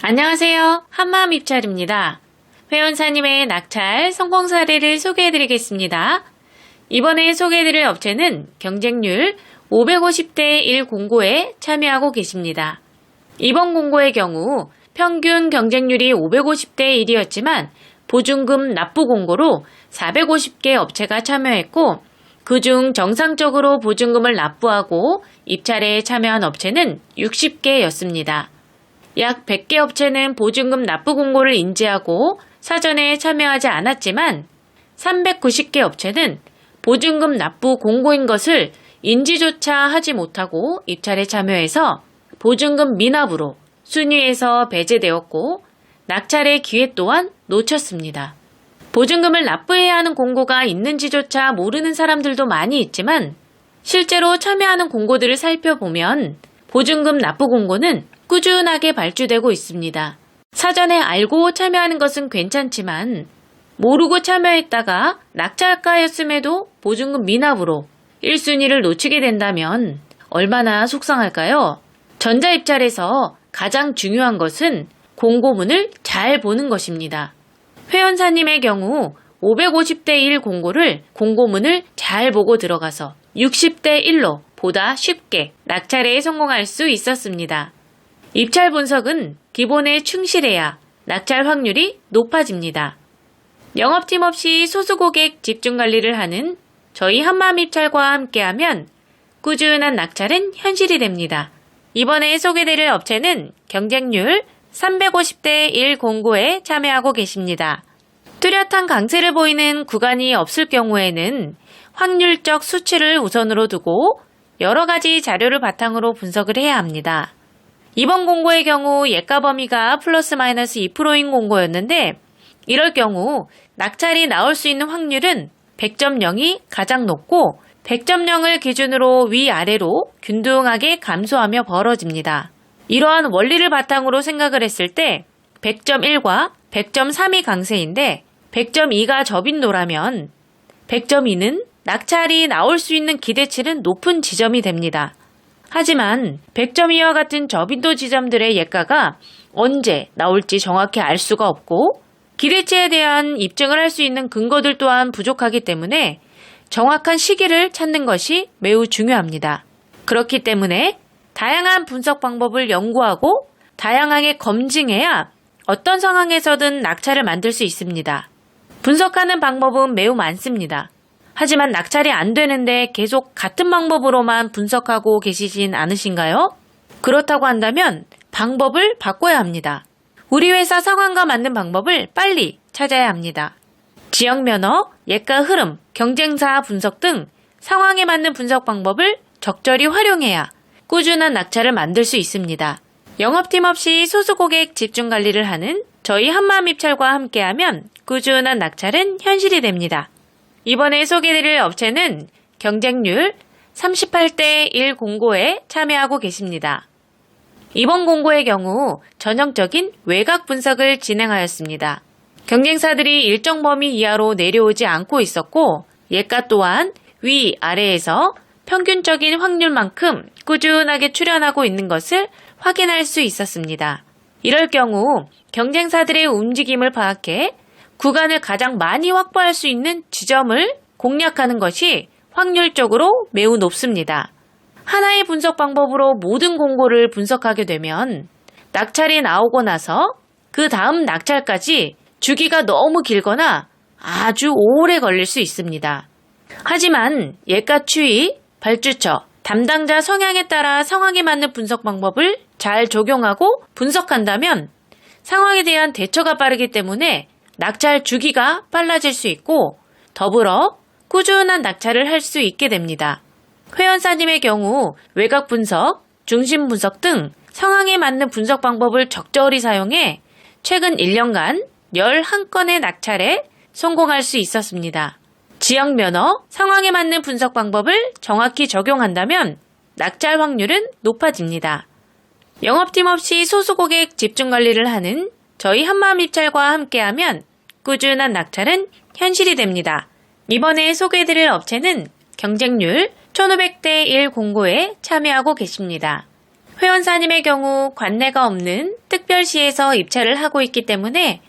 안녕하세요. 한마음 입찰입니다. 회원사님의 낙찰 성공 사례를 소개해드리겠습니다. 이번에 소개해드릴 업체는 경쟁률 550대 1 공고에 참여하고 계십니다. 이번 공고의 경우 평균 경쟁률이 550대 1이었지만 보증금 납부 공고로 450개 업체가 참여했고 그중 정상적으로 보증금을 납부하고 입찰에 참여한 업체는 60개였습니다. 약 100개 업체는 보증금 납부 공고를 인지하고 사전에 참여하지 않았지만 390개 업체는 보증금 납부 공고인 것을 인지조차 하지 못하고 입찰에 참여해서 보증금 미납으로 순위에서 배제되었고 낙찰의 기회 또한 놓쳤습니다. 보증금을 납부해야 하는 공고가 있는지조차 모르는 사람들도 많이 있지만 실제로 참여하는 공고들을 살펴보면 보증금 납부 공고는 꾸준하게 발주되고 있습니다. 사전에 알고 참여하는 것은 괜찮지만 모르고 참여했다가 낙찰가였음에도 보증금 미납으로 1순위를 놓치게 된다면 얼마나 속상할까요? 전자입찰에서 가장 중요한 것은 공고문을 잘 보는 것입니다. 회원사님의 경우 550대 1 공고를 공고문을 잘 보고 들어가서 60대 1로 보다 쉽게 낙찰에 성공할 수 있었습니다. 입찰 분석은 기본에 충실해야 낙찰 확률이 높아집니다. 영업팀 없이 소수 고객 집중 관리를 하는 저희 한마음 입찰과 함께하면 꾸준한 낙찰은 현실이 됩니다. 이번에 소개드릴 업체는 경쟁률 350대 1 공고에 참여하고 계십니다. 뚜렷한 강세를 보이는 구간이 없을 경우에는 확률적 수치를 우선으로 두고 여러 가지 자료를 바탕으로 분석을 해야 합니다. 이번 공고의 경우 예가 범위가 플러스 마이너스 2%인 공고였는데 이럴 경우 낙찰이 나올 수 있는 확률은 100점 0이 가장 높고 100점 0을 기준으로 위아래로 균등하게 감소하며 벌어집니다. 이러한 원리를 바탕으로 생각을 했을 때 100점 1과 100점 3이 강세인데 100점 2가 저빈도라면 100점 2는 낙찰이 나올 수 있는 기대치는 높은 지점이 됩니다. 하지만 100점 2와 같은 저빈도 지점들의 예가가 언제 나올지 정확히 알 수가 없고 기대치에 대한 입증을 할 수 있는 근거들 또한 부족하기 때문에 정확한 시기를 찾는 것이 매우 중요합니다. 그렇기 때문에 다양한 분석 방법을 연구하고 다양하게 검증해야 어떤 상황에서든 낙찰을 만들 수 있습니다. 분석하는 방법은 매우 많습니다. 하지만 낙찰이 안 되는데 계속 같은 방법으로만 분석하고 계시진 않으신가요? 그렇다고 한다면 방법을 바꿔야 합니다. 우리 회사 상황과 맞는 방법을 빨리 찾아야 합니다. 지역 면허, 예가 흐름, 경쟁사 분석 등 상황에 맞는 분석 방법을 적절히 활용해야 꾸준한 낙찰을 만들 수 있습니다. 영업팀 없이 소수 고객 집중 관리를 하는 저희 한마음 입찰과 함께하면 꾸준한 낙찰은 현실이 됩니다. 이번에 소개드릴 업체는 경쟁률 38대 1 공고에 참여하고 계십니다. 이번 공고의 경우 전형적인 외곽 분석을 진행하였습니다. 경쟁사들이 일정 범위 이하로 내려오지 않고 있었고 예가 또한 위아래에서 평균적인 확률만큼 꾸준하게 출현하고 있는 것을 확인할 수 있었습니다. 이럴 경우 경쟁사들의 움직임을 파악해 구간을 가장 많이 확보할 수 있는 지점을 공략하는 것이 확률적으로 매우 높습니다. 하나의 분석 방법으로 모든 공고를 분석하게 되면 낙찰이 나오고 나서 그 다음 낙찰까지 주기가 너무 길거나 아주 오래 걸릴 수 있습니다. 하지만 예가 추이, 발주처, 담당자 성향에 따라 상황에 맞는 분석 방법을 잘 적용하고 분석한다면 상황에 대한 대처가 빠르기 때문에 낙찰 주기가 빨라질 수 있고 더불어 꾸준한 낙찰을 할 수 있게 됩니다. 회원사님의 경우 외곽 분석, 중심 분석 등 상황에 맞는 분석 방법을 적절히 사용해 최근 1년간 11건의 낙찰에 성공할 수 있었습니다. 지역 면허, 상황에 맞는 분석 방법을 정확히 적용한다면 낙찰 확률은 높아집니다. 영업팀 없이 소수 고객 집중 관리를 하는 저희 한마음 입찰과 함께하면 꾸준한 낙찰은 현실이 됩니다. 이번에 소개해드릴 업체는 경쟁률 1500대 1 공고에 참여하고 계십니다. 회원사님의 경우 관내가 없는 특별시에서 입찰을 하고 있기 때문에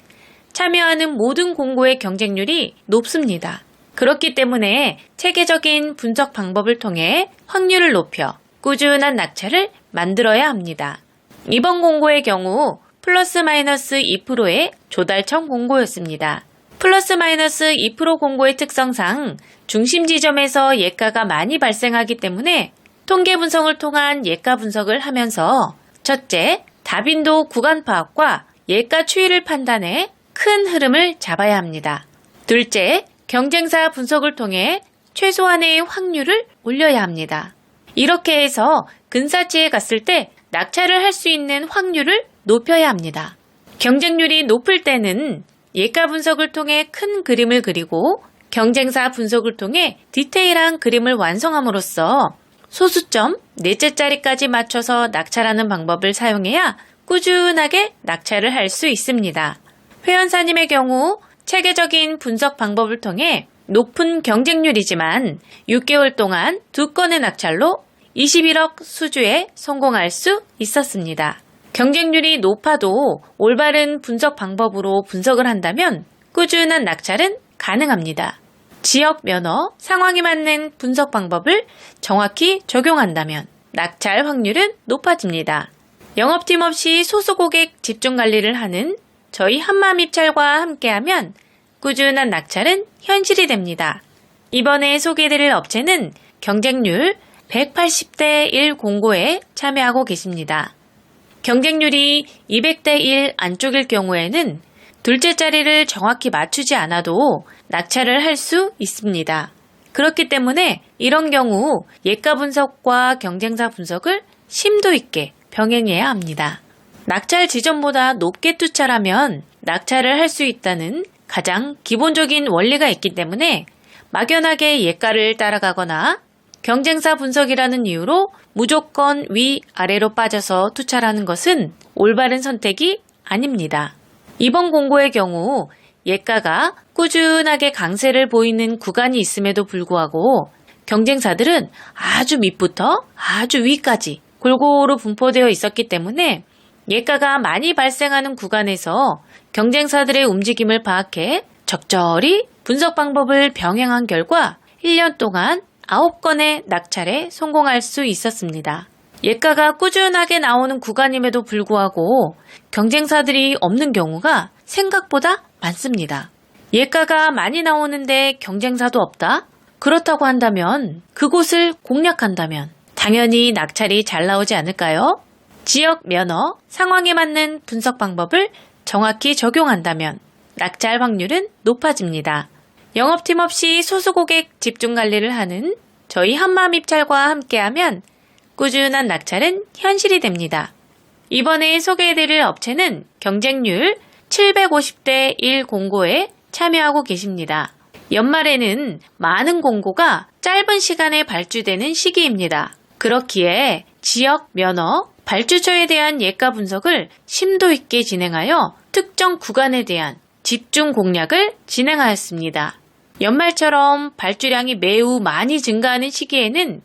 참여하는 모든 공고의 경쟁률이 높습니다. 그렇기 때문에 체계적인 분석 방법을 통해 확률을 높여 꾸준한 낙찰을 만들어야 합니다. 이번 공고의 경우 플러스 마이너스 2%의 조달청 공고였습니다. 플러스 마이너스 2% 공고의 특성상 중심 지점에서 예가가 많이 발생하기 때문에 통계 분석을 통한 예가 분석을 하면서 첫째, 다빈도 구간 파악과 예가 추이를 판단해 큰 흐름을 잡아야 합니다. 둘째, 경쟁사 분석을 통해 최소한의 확률을 올려야 합니다. 이렇게 해서 근사치에 갔을 때 낙찰을 할 수 있는 확률을 높여야 합니다. 경쟁률이 높을 때는 예가 분석을 통해 큰 그림을 그리고 경쟁사 분석을 통해 디테일한 그림을 완성함으로써 소수점, 넷째 자리까지 맞춰서 낙찰하는 방법을 사용해야 꾸준하게 낙찰을 할 수 있습니다. 회원사님의 경우 체계적인 분석 방법을 통해 높은 경쟁률이지만 6개월 동안 2건의 낙찰로 21억 수주에 성공할 수 있었습니다. 경쟁률이 높아도 올바른 분석 방법으로 분석을 한다면 꾸준한 낙찰은 가능합니다. 지역 면허, 상황에 맞는 분석 방법을 정확히 적용한다면 낙찰 확률은 높아집니다. 영업팀 없이 소수 고객 집중 관리를 하는 저희 한마음입찰과 함께하면 꾸준한 낙찰은 현실이 됩니다. 이번에 소개해드릴 업체는 경쟁률 180대 1 공고에 참여하고 계십니다. 경쟁률이 200대 1 안쪽일 경우에는 둘째 자리를 정확히 맞추지 않아도 낙찰을 할 수 있습니다. 그렇기 때문에 이런 경우 예가 분석과 경쟁사 분석을 심도 있게 병행해야 합니다. 낙찰 지점보다 높게 투찰하면 낙찰을 할 수 있다는 가장 기본적인 원리가 있기 때문에 막연하게 예가를 따라가거나 경쟁사 분석이라는 이유로 무조건 위아래로 빠져서 투찰하는 것은 올바른 선택이 아닙니다. 이번 공고의 경우 예가가 꾸준하게 강세를 보이는 구간이 있음에도 불구하고 경쟁사들은 아주 밑부터 아주 위까지 골고루 분포되어 있었기 때문에 예가가 많이 발생하는 구간에서 경쟁사들의 움직임을 파악해 적절히 분석 방법을 병행한 결과 1년 동안 9건의 낙찰에 성공할 수 있었습니다. 예가가 꾸준하게 나오는 구간임에도 불구하고 경쟁사들이 없는 경우가 생각보다 많습니다. 예가가 많이 나오는데 경쟁사도 없다? 그렇다고 한다면 그곳을 공략한다면 당연히 낙찰이 잘 나오지 않을까요? 지역 면허, 상황에 맞는 분석 방법을 정확히 적용한다면 낙찰 확률은 높아집니다. 영업팀 없이 소수 고객 집중 관리를 하는 저희 한마음입찰과 함께하면 꾸준한 낙찰은 현실이 됩니다. 이번에 소개해드릴 업체는 경쟁률 750대 1 공고에 참여하고 계십니다. 연말에는 많은 공고가 짧은 시간에 발주되는 시기입니다. 그렇기에 지역 면허, 발주처에 대한 예가 분석을 심도 있게 진행하여 특정 구간에 대한 집중 공략을 진행하였습니다. 연말처럼 발주량이 매우 많이 증가하는 시기에는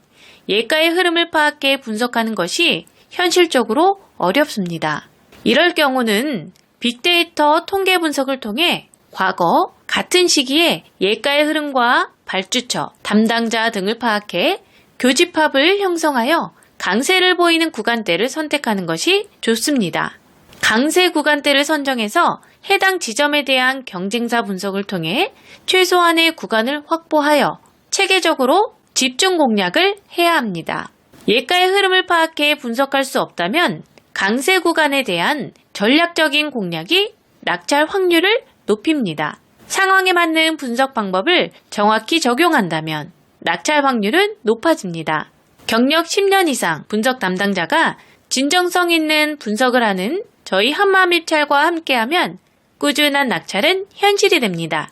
예가의 흐름을 파악해 분석하는 것이 현실적으로 어렵습니다. 이럴 경우는 빅데이터 통계 분석을 통해 과거 같은 시기에 예가의 흐름과 발주처, 담당자 등을 파악해 교집합을 형성하여 강세를 보이는 구간대를 선택하는 것이 좋습니다. 강세 구간대를 선정해서 해당 지점에 대한 경쟁사 분석을 통해 최소한의 구간을 확보하여 체계적으로 집중 공략을 해야 합니다. 예가의 흐름을 파악해 분석할 수 없다면 강세 구간에 대한 전략적인 공략이 낙찰 확률을 높입니다. 상황에 맞는 분석 방법을 정확히 적용한다면 낙찰 확률은 높아집니다. 경력 10년 이상 분석 담당자가 진정성 있는 분석을 하는 저희 한마음입찰과 함께하면 꾸준한 낙찰은 현실이 됩니다.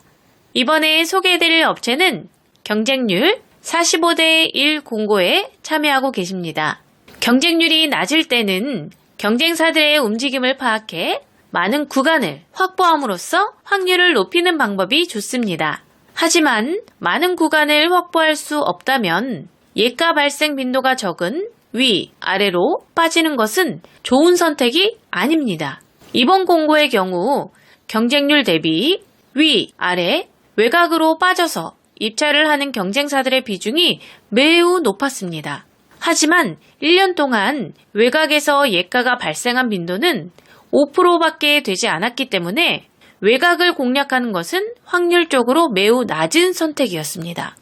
이번에 소개해드릴 업체는 경쟁률 45대 1 공고에 참여하고 계십니다. 경쟁률이 낮을 때는 경쟁사들의 움직임을 파악해 많은 구간을 확보함으로써 확률을 높이는 방법이 좋습니다. 하지만 많은 구간을 확보할 수 없다면 예가 발생 빈도가 적은 위, 아래로 빠지는 것은 좋은 선택이 아닙니다. 이번 공고의 경우 경쟁률 대비 위, 아래, 외곽으로 빠져서 입찰을 하는 경쟁사들의 비중이 매우 높았습니다. 하지만 1년 동안 외곽에서 예가가 발생한 빈도는 5%밖에 되지 않았기 때문에 외곽을 공략하는 것은 확률적으로 매우 낮은 선택이었습니다.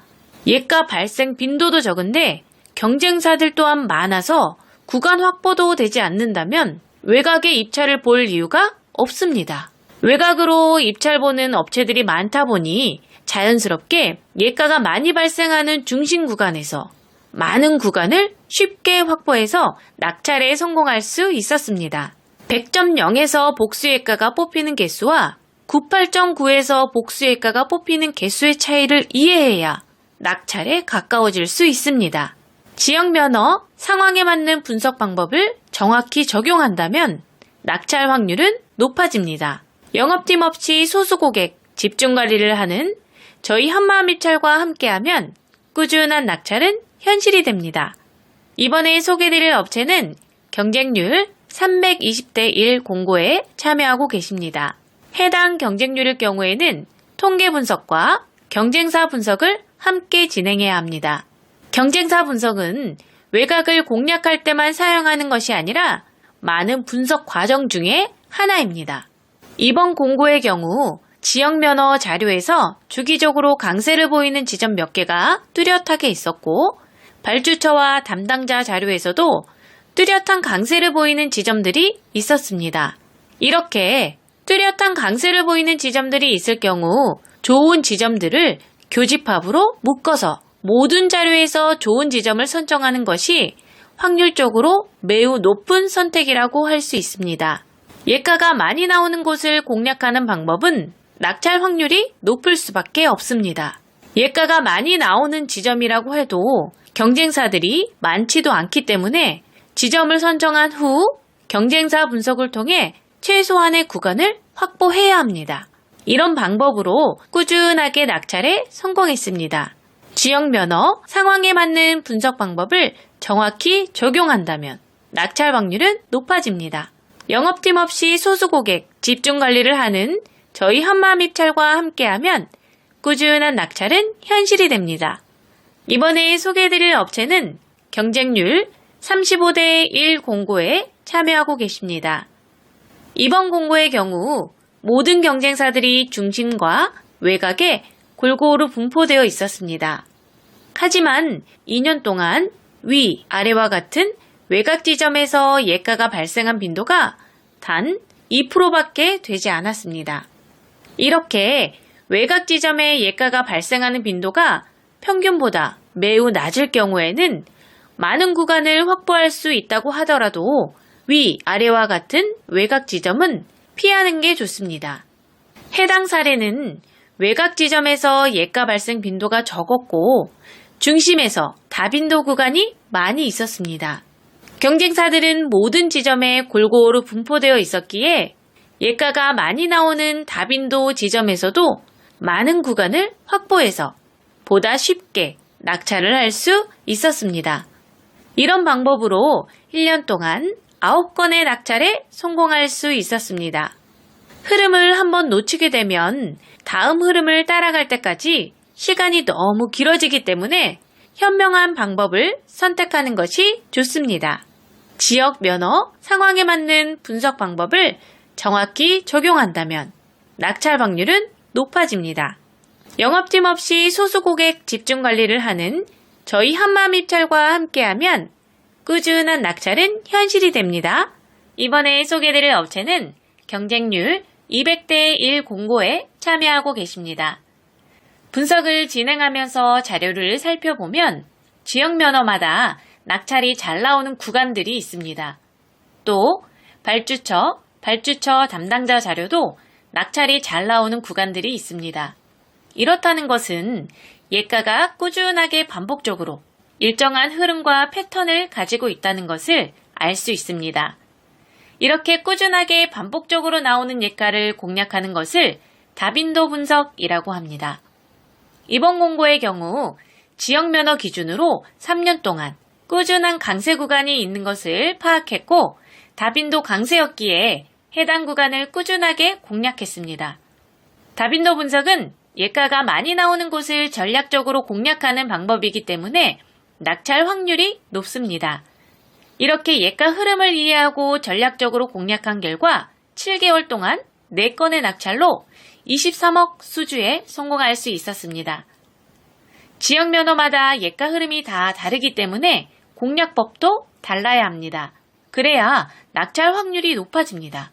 예가 발생 빈도도 적은데 경쟁사들 또한 많아서 구간 확보도 되지 않는다면 외곽에 입찰을 볼 이유가 없습니다. 외곽으로 입찰 보는 업체들이 많다 보니 자연스럽게 예가가 많이 발생하는 중심 구간에서 많은 구간을 쉽게 확보해서 낙찰에 성공할 수 있었습니다. 100.0에서 복수예가가 뽑히는 개수와 98.9에서 복수예가가 뽑히는 개수의 차이를 이해해야 낙찰에 가까워질 수 있습니다. 지역 면허, 상황에 맞는 분석 방법을 정확히 적용한다면 낙찰 확률은 높아집니다. 영업팀 없이 소수 고객 집중 관리를 하는 저희 한마음입찰과 함께하면 꾸준한 낙찰은 현실이 됩니다. 이번에 소개드릴 업체는 경쟁률 320대 1 공고에 참여하고 계십니다. 해당 경쟁률의 경우에는 통계 분석과 경쟁사 분석을 함께 진행해야 합니다. 경쟁사 분석은 외곽을 공략할 때만 사용하는 것이 아니라 많은 분석 과정 중에 하나입니다. 이번 공고의 경우 지역 면허 자료에서 주기적으로 강세를 보이는 지점 몇 개가 뚜렷하게 있었고 발주처와 담당자 자료에서도 뚜렷한 강세를 보이는 지점들이 있었습니다. 이렇게 뚜렷한 강세를 보이는 지점들이 있을 경우 좋은 지점들을 교집합으로 묶어서 모든 자료에서 좋은 지점을 선정하는 것이 확률적으로 매우 높은 선택이라고 할 수 있습니다. 예가가 많이 나오는 곳을 공략하는 방법은 낙찰 확률이 높을 수밖에 없습니다. 예가가 많이 나오는 지점이라고 해도 경쟁사들이 많지도 않기 때문에 지점을 선정한 후 경쟁사 분석을 통해 최소한의 구간을 확보해야 합니다. 이런 방법으로 꾸준하게 낙찰에 성공했습니다. 지역 면허, 상황에 맞는 분석 방법을 정확히 적용한다면 낙찰 확률은 높아집니다. 영업팀 없이 소수 고객 집중 관리를 하는 저희 한마음입찰과 함께하면 꾸준한 낙찰은 현실이 됩니다. 이번에 소개해드릴 업체는 경쟁률 35대 1 공고에 참여하고 계십니다. 이번 공고의 경우 모든 경쟁사들이 중심과 외곽에 골고루 분포되어 있었습니다. 하지만 2년 동안 위, 아래와 같은 외곽 지점에서 예가가 발생한 빈도가 단 2%밖에 되지 않았습니다. 이렇게 외곽 지점에 예가가 발생하는 빈도가 평균보다 매우 낮을 경우에는 많은 구간을 확보할 수 있다고 하더라도 위, 아래와 같은 외곽 지점은 피하는 게 좋습니다. 해당 사례는 외곽 지점에서 예가 발생 빈도가 적었고 중심에서 다빈도 구간이 많이 있었습니다. 경쟁사들은 모든 지점에 골고루 분포되어 있었기에 예가가 많이 나오는 다빈도 지점에서도 많은 구간을 확보해서 보다 쉽게 낙찰을 할 수 있었습니다. 이런 방법으로 1년 동안 9건의 낙찰에 성공할 수 있었습니다. 흐름을 한번 놓치게 되면 다음 흐름을 따라갈 때까지 시간이 너무 길어지기 때문에 현명한 방법을 선택하는 것이 좋습니다. 지역 면허, 상황에 맞는 분석 방법을 정확히 적용한다면 낙찰 확률은 높아집니다. 영업팀 없이 소수 고객 집중 관리를 하는 저희 한마음입찰과 함께하면 꾸준한 낙찰은 현실이 됩니다. 이번에 소개해드릴 업체는 경쟁률 200대 1 공고에 참여하고 계십니다. 분석을 진행하면서 자료를 살펴보면 지역 면허마다 낙찰이 잘 나오는 구간들이 있습니다. 또 발주처 담당자 자료도 낙찰이 잘 나오는 구간들이 있습니다. 이렇다는 것은 예가가 꾸준하게 반복적으로 일정한 흐름과 패턴을 가지고 있다는 것을 알 수 있습니다. 이렇게 꾸준하게 반복적으로 나오는 예가를 공략하는 것을 다빈도 분석이라고 합니다. 이번 공고의 경우 지역 면허 기준으로 3년 동안 꾸준한 강세 구간이 있는 것을 파악했고 다빈도 강세였기에 해당 구간을 꾸준하게 공략했습니다. 다빈도 분석은 예가가 많이 나오는 곳을 전략적으로 공략하는 방법이기 때문에 낙찰 확률이 높습니다. 이렇게 예가 흐름을 이해하고 전략적으로 공략한 결과 7개월 동안 4건의 낙찰로 23억 수주에 성공할 수 있었습니다. 지역 면허마다 예가 흐름이 다 다르기 때문에 공략법도 달라야 합니다. 그래야 낙찰 확률이 높아집니다.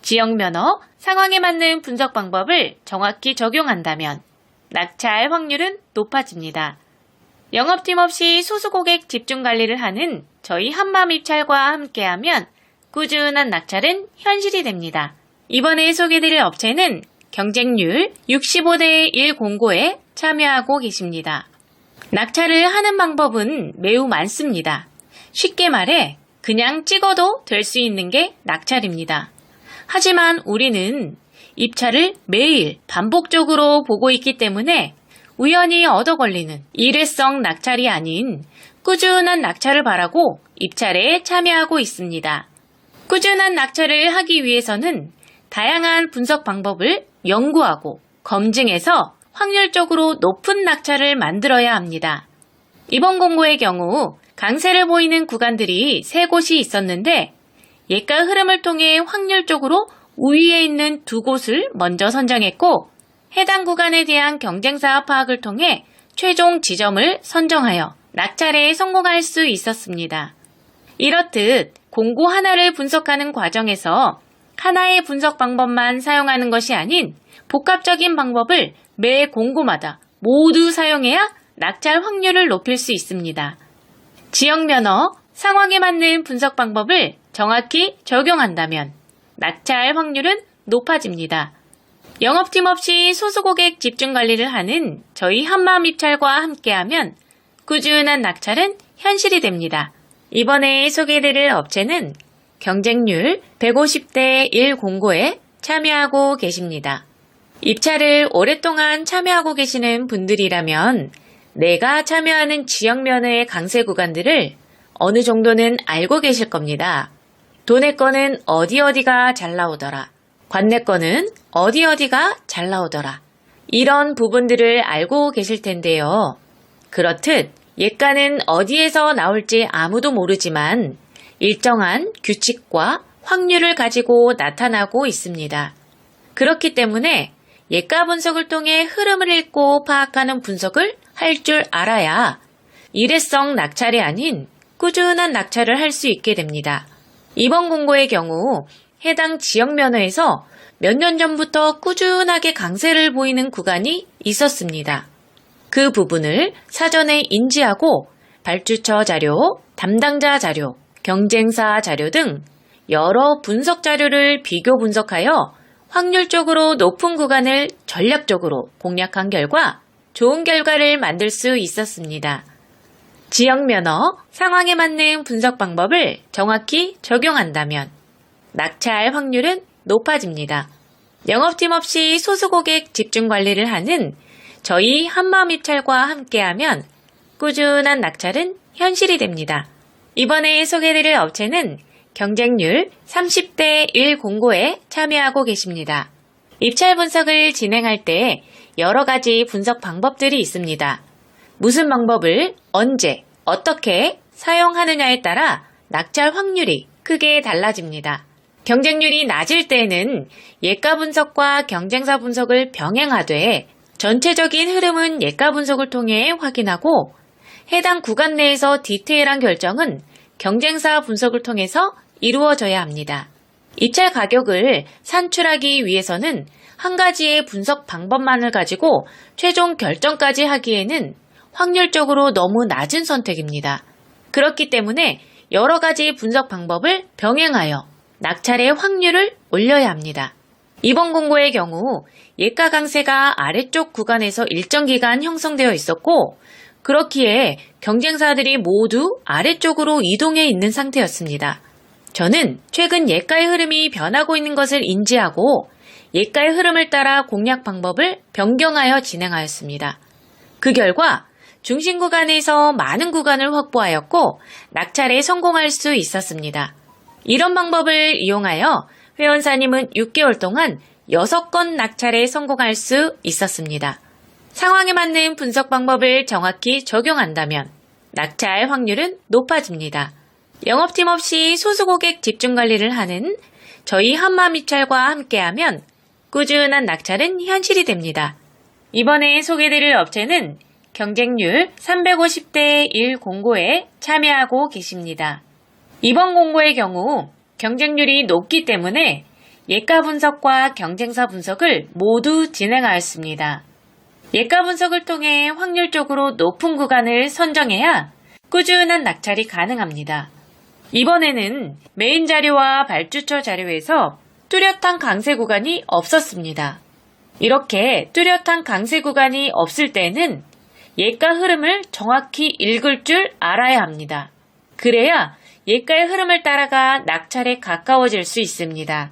지역 면허, 상황에 맞는 분석 방법을 정확히 적용한다면 낙찰 확률은 높아집니다. 영업팀 없이 소수 고객 집중 관리를 하는 저희 한마음 입찰과 함께하면 꾸준한 낙찰은 현실이 됩니다. 이번에 소개드릴 업체는 경쟁률 65대 1 공고에 참여하고 계십니다. 낙찰을 하는 방법은 매우 많습니다. 쉽게 말해 그냥 찍어도 될 수 있는 게 낙찰입니다. 하지만 우리는 입찰을 매일 반복적으로 보고 있기 때문에 우연히 얻어 걸리는 일회성 낙찰이 아닌 꾸준한 낙찰을 바라고 입찰에 참여하고 있습니다. 꾸준한 낙찰을 하기 위해서는 다양한 분석 방법을 연구하고 검증해서 확률적으로 높은 낙찰을 만들어야 합니다. 이번 공고의 경우 강세를 보이는 구간들이 3곳이 있었는데 예가 흐름을 통해 확률적으로 우위에 있는 2곳을 먼저 선정했고 해당 구간에 대한 경쟁사 파악을 통해 최종 지점을 선정하여 낙찰에 성공할 수 있었습니다. 이렇듯 공고 하나를 분석하는 과정에서 하나의 분석 방법만 사용하는 것이 아닌 복합적인 방법을 매 공고마다 모두 사용해야 낙찰 확률을 높일 수 있습니다. 지역 면허, 상황에 맞는 분석 방법을 정확히 적용한다면 낙찰 확률은 높아집니다. 영업팀 없이 소수 고객 집중 관리를 하는 저희 한마음 입찰과 함께하면 꾸준한 낙찰은 현실이 됩니다. 이번에 소개해드릴 업체는 경쟁률 150대 1 공고에 참여하고 계십니다. 입찰을 오랫동안 참여하고 계시는 분들이라면 내가 참여하는 지역 면허의 강세 구간들을 어느 정도는 알고 계실 겁니다. 도내 거는 어디가 잘 나오더라. 관내 거는 어디가 잘 나오더라. 이런 부분들을 알고 계실 텐데요. 그렇듯 예가는 어디에서 나올지 아무도 모르지만 일정한 규칙과 확률을 가지고 나타나고 있습니다. 그렇기 때문에 예가 분석을 통해 흐름을 읽고 파악하는 분석을 할 줄 알아야 일회성 낙찰이 아닌 꾸준한 낙찰을 할 수 있게 됩니다. 이번 공고의 경우 해당 지역 면허에서 몇 년 전부터 꾸준하게 강세를 보이는 구간이 있었습니다. 그 부분을 사전에 인지하고 발주처 자료, 담당자 자료, 경쟁사 자료 등 여러 분석 자료를 비교 분석하여 확률적으로 높은 구간을 전략적으로 공략한 결과 좋은 결과를 만들 수 있었습니다. 지역 면허, 상황에 맞는 분석 방법을 정확히 적용한다면 낙찰 확률은 높아집니다. 영업팀 없이 소수 고객 집중 관리를 하는 저희 한마음 입찰과 함께하면 꾸준한 낙찰은 현실이 됩니다. 이번에 소개해드릴 업체는 경쟁률 30대 1 공고에 참여하고 계십니다. 입찰 분석을 진행할 때 여러 가지 분석 방법들이 있습니다. 무슨 방법을 언제, 어떻게 사용하느냐에 따라 낙찰 확률이 크게 달라집니다. 경쟁률이 낮을 때는 예가 분석과 경쟁사 분석을 병행하되 전체적인 흐름은 예가 분석을 통해 확인하고 해당 구간 내에서 디테일한 결정은 경쟁사 분석을 통해서 이루어져야 합니다. 입찰 가격을 산출하기 위해서는 한 가지의 분석 방법만을 가지고 최종 결정까지 하기에는 확률적으로 너무 낮은 선택입니다. 그렇기 때문에 여러 가지 분석 방법을 병행하여 낙찰의 확률을 올려야 합니다. 이번 공고의 경우 예가 강세가 아래쪽 구간에서 일정 기간 형성되어 있었고 그렇기에 경쟁사들이 모두 아래쪽으로 이동해 있는 상태였습니다. 저는 최근 예가의 흐름이 변하고 있는 것을 인지하고 예가의 흐름을 따라 공략 방법을 변경하여 진행하였습니다. 그 결과 중심 구간에서 많은 구간을 확보하였고 낙찰에 성공할 수 있었습니다. 이런 방법을 이용하여 회원사님은 6개월 동안 6건 낙찰에 성공할 수 있었습니다. 상황에 맞는 분석 방법을 정확히 적용한다면 낙찰 확률은 높아집니다. 영업팀 없이 소수고객 집중관리를 하는 저희 한마음입찰과 함께하면 꾸준한 낙찰은 현실이 됩니다. 이번에 소개드릴 업체는 경쟁률 350대 1 공고에 참여하고 계십니다. 이번 공고의 경우 경쟁률이 높기 때문에 예가 분석과 경쟁사 분석을 모두 진행하였습니다. 예가 분석을 통해 확률적으로 높은 구간을 선정해야 꾸준한 낙찰이 가능합니다. 이번에는 메인 자료와 발주처 자료에서 뚜렷한 강세 구간이 없었습니다. 이렇게 뚜렷한 강세 구간이 없을 때는 예가 흐름을 정확히 읽을 줄 알아야 합니다. 그래야 예가의 흐름을 따라가 낙찰에 가까워질 수 있습니다.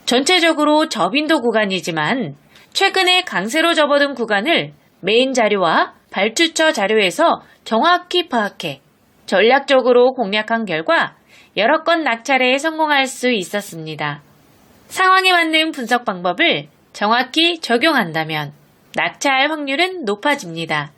전체적으로 저빈도 구간이지만 최근에 강세로 접어든 구간을 메인 자료와 발주처 자료에서 정확히 파악해 전략적으로 공략한 결과 여러 건 낙찰에 성공할 수 있었습니다. 상황에 맞는 분석 방법을 정확히 적용한다면 낙찰 확률은 높아집니다.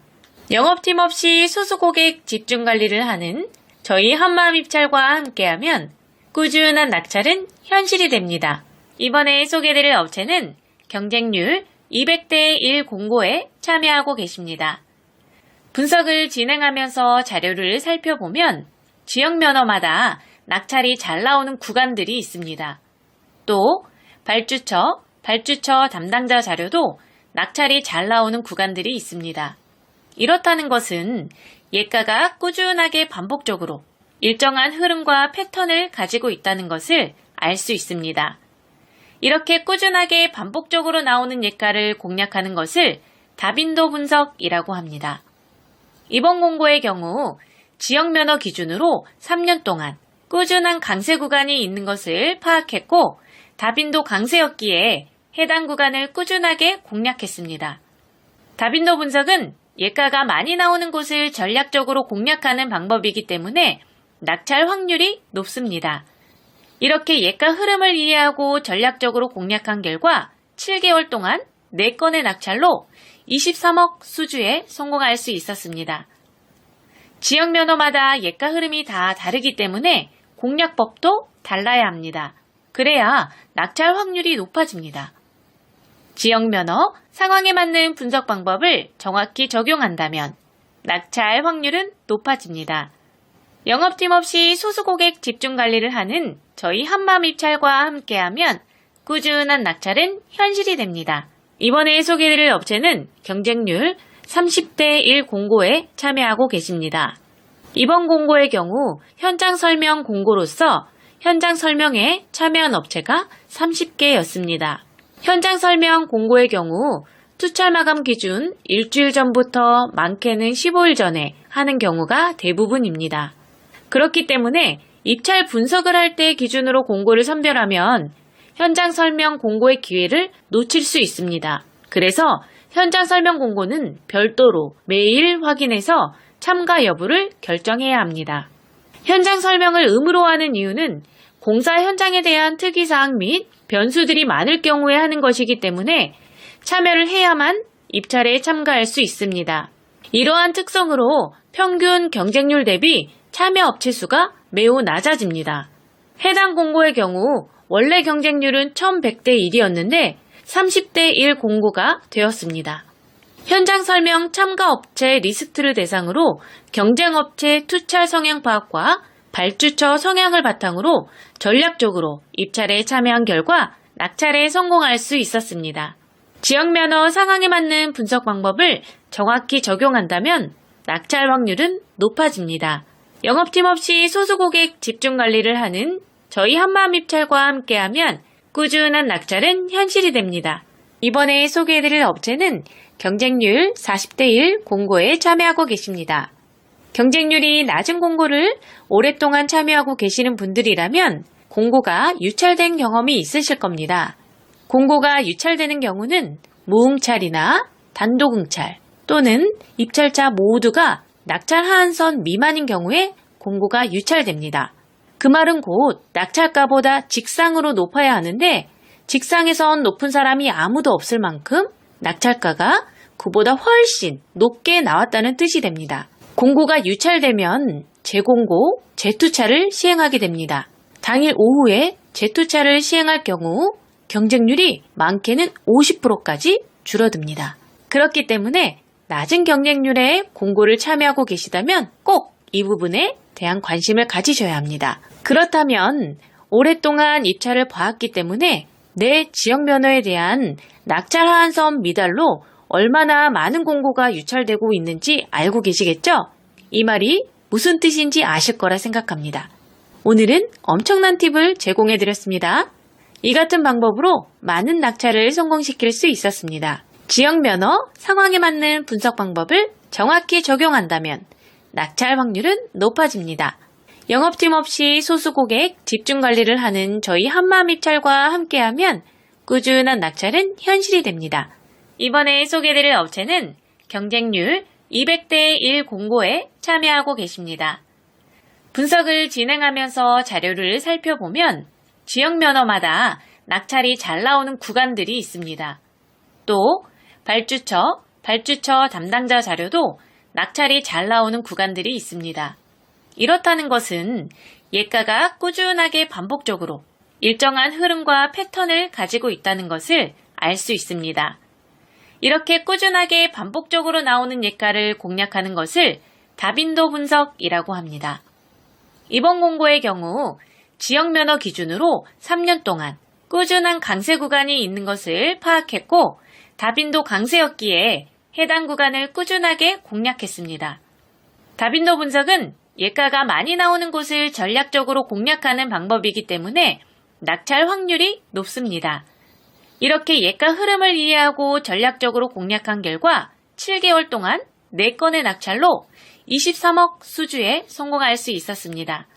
영업팀 없이 소수고객 집중관리를 하는 저희 한마음입찰과 함께하면 꾸준한 낙찰은 현실이 됩니다. 이번에 소개드릴 업체는 경쟁률 200대 1 공고에 참여하고 계십니다. 분석을 진행하면서 자료를 살펴보면 지역 면허마다 낙찰이 잘 나오는 구간들이 있습니다. 또 발주처 담당자 자료도 낙찰이 잘 나오는 구간들이 있습니다. 이렇다는 것은 예가가 꾸준하게 반복적으로 일정한 흐름과 패턴을 가지고 있다는 것을 알 수 있습니다. 이렇게 꾸준하게 반복적으로 나오는 예가를 공략하는 것을 다빈도 분석이라고 합니다. 이번 공고의 경우 지역 면허 기준으로 3년 동안 꾸준한 강세 구간이 있는 것을 파악했고 다빈도 강세였기에 해당 구간을 꾸준하게 공략했습니다. 다빈도 분석은 예가가 많이 나오는 곳을 전략적으로 공략하는 방법이기 때문에 낙찰 확률이 높습니다. 이렇게 예가 흐름을 이해하고 전략적으로 공략한 결과 7개월 동안 4건의 낙찰로 23억 수주에 성공할 수 있었습니다. 지역 면허마다 예가 흐름이 다 다르기 때문에 공략법도 달라야 합니다. 그래야 낙찰 확률이 높아집니다. 지역 면허, 상황에 맞는 분석 방법을 정확히 적용한다면 낙찰 확률은 높아집니다. 영업팀 없이 소수고객 집중관리를 하는 저희 한마음입찰과 함께하면 꾸준한 낙찰은 현실이 됩니다. 이번에 소개드릴 업체는 경쟁률 30대 1 공고에 참여하고 계십니다. 이번 공고의 경우 현장 설명 공고로서 현장 설명에 참여한 업체가 30개였습니다. 현장 설명 공고의 경우 투철 마감 기준 일주일 전부터 많게는 15일 전에 하는 경우가 대부분입니다. 그렇기 때문에 입찰 분석을 할 때 기준으로 공고를 선별하면 현장 설명 공고의 기회를 놓칠 수 있습니다. 그래서 현장 설명 공고는 별도로 매일 확인해서 참가 여부를 결정해야 합니다. 현장 설명을 의무로 하는 이유는 공사 현장에 대한 특이사항 및 변수들이 많을 경우에 하는 것이기 때문에 참여를 해야만 입찰에 참가할 수 있습니다. 이러한 특성으로 평균 경쟁률 대비 참여 업체 수가 매우 낮아집니다. 해당 공고의 경우 원래 경쟁률은 1100대 1이었는데 30대 1 공고가 되었습니다. 현장 설명 참가 업체 리스트를 대상으로 경쟁업체 투철 성향 파악과 발주처 성향을 바탕으로 전략적으로 입찰에 참여한 결과 낙찰에 성공할 수 있었습니다. 지역 면허 상황에 맞는 분석 방법을 정확히 적용한다면 낙찰 확률은 높아집니다. 영업팀 없이 소수고객 집중관리를 하는 저희 한마음입찰과 함께하면 꾸준한 낙찰은 현실이 됩니다. 이번에 소개해드릴 업체는 경쟁률 40대 1 공고에 참여하고 계십니다. 경쟁률이 낮은 공고를 오랫동안 참여하고 계시는 분들이라면 공고가 유찰된 경험이 있으실 겁니다. 공고가 유찰되는 경우는 무응찰이나 단독응찰 또는 입찰자 모두가 낙찰 하한선 미만인 경우에 공고가 유찰됩니다. 그 말은 곧 낙찰가보다 직상으로 높아야 하는데 직상에선 높은 사람이 아무도 없을 만큼 낙찰가가 그보다 훨씬 높게 나왔다는 뜻이 됩니다. 공고가 유찰되면 재공고, 재투차를 시행하게 됩니다. 당일 오후에 재투차를 시행할 경우 경쟁률이 많게는 50%까지 줄어듭니다. 그렇기 때문에 낮은 경쟁률에 공고를 참여하고 계시다면 꼭 이 부분에 대한 관심을 가지셔야 합니다. 그렇다면 오랫동안 입찰을 봐왔기 때문에 내 지역 면허에 대한 낙찰 하한선 미달로 얼마나 많은 공고가 유찰되고 있는지 알고 계시겠죠? 이 말이 무슨 뜻인지 아실 거라 생각합니다. 오늘은 엄청난 팁을 제공해 드렸습니다. 이 같은 방법으로 많은 낙찰을 성공시킬 수 있었습니다. 지역 면허 상황에 맞는 분석 방법을 정확히 적용한다면 낙찰 확률은 높아집니다. 영업팀 없이 소수 고객 집중 관리를 하는 저희 한마음 입찰과 함께하면 꾸준한 낙찰은 현실이 됩니다. 이번에 소개드릴 업체는 경쟁률 200대 1 공고에 참여하고 계십니다. 분석을 진행하면서 자료를 살펴보면 지역 면허마다 낙찰이 잘 나오는 구간들이 있습니다. 또 발주처 담당자 자료도 낙찰이 잘 나오는 구간들이 있습니다. 이렇다는 것은 예가가 꾸준하게 반복적으로 일정한 흐름과 패턴을 가지고 있다는 것을 알 수 있습니다. 이렇게 꾸준하게 반복적으로 나오는 예가를 공략하는 것을 다빈도 분석이라고 합니다. 이번 공고의 경우 지역 면허 기준으로 3년 동안 꾸준한 강세 구간이 있는 것을 파악했고 다빈도 강세였기에 해당 구간을 꾸준하게 공략했습니다. 다빈도 분석은 예가가 많이 나오는 곳을 전략적으로 공략하는 방법이기 때문에 낙찰 확률이 높습니다. 이렇게 예가 흐름을 이해하고 전략적으로 공략한 결과 7개월 동안 4건의 낙찰로 23억 수주에 성공할 수 있었습니다.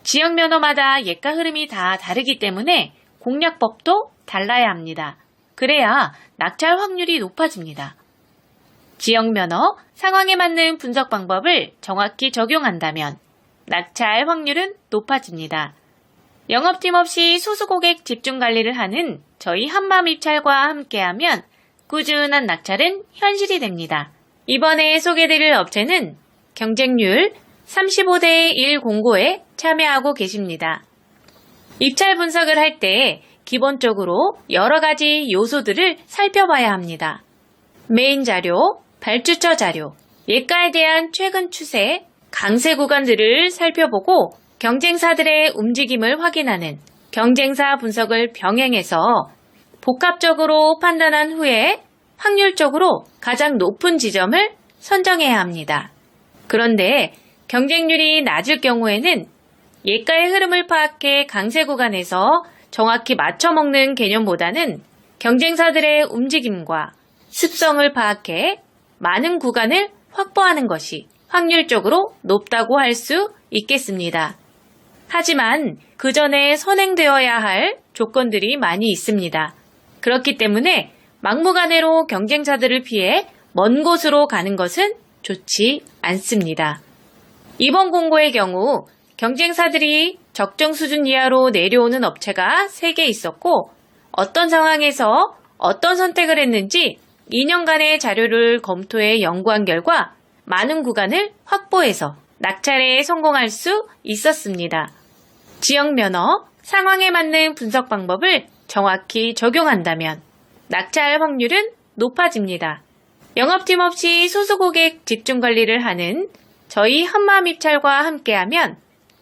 지역 면허마다 예가 흐름이 다 다르기 때문에 공략법도 달라야 합니다. 그래야 낙찰 확률이 높아집니다. 지역 면허 상황에 맞는 분석 방법을 정확히 적용한다면 낙찰 확률은 높아집니다. 영업팀 없이 소수 고객 집중 관리를 하는 저희 한마음 입찰과 함께하면 꾸준한 낙찰은 현실이 됩니다. 이번에 소개드릴 업체는 경쟁률 35대 1 공고에 참여하고 계십니다. 입찰 분석을 할 때 기본적으로 여러 가지 요소들을 살펴봐야 합니다. 메인 자료, 발주처 자료, 예가에 대한 최근 추세, 강세 구간들을 살펴보고 경쟁사들의 움직임을 확인하는 경쟁사 분석을 병행해서 복합적으로 판단한 후에 확률적으로 가장 높은 지점을 선정해야 합니다. 그런데 경쟁률이 낮을 경우에는 예가의 흐름을 파악해 강세 구간에서 정확히 맞춰먹는 개념보다는 경쟁사들의 움직임과 습성을 파악해 많은 구간을 확보하는 것이 확률적으로 높다고 할 수 있겠습니다. 하지만 그 전에 선행되어야 할 조건들이 많이 있습니다. 그렇기 때문에 막무가내로 경쟁사들을 피해 먼 곳으로 가는 것은 좋지 않습니다. 이번 공고의 경우 경쟁사들이 적정 수준 이하로 내려오는 업체가 3개 있었고 어떤 상황에서 어떤 선택을 했는지 2년간의 자료를 검토해 연구한 결과 많은 구간을 확보해서 낙찰에 성공할 수 있었습니다. 지역 면허, 상황에 맞는 분석 방법을 정확히 적용한다면 낙찰 확률은 높아집니다. 영업팀 없이 소수 고객 집중 관리를 하는 저희 한마음 입찰과 함께하면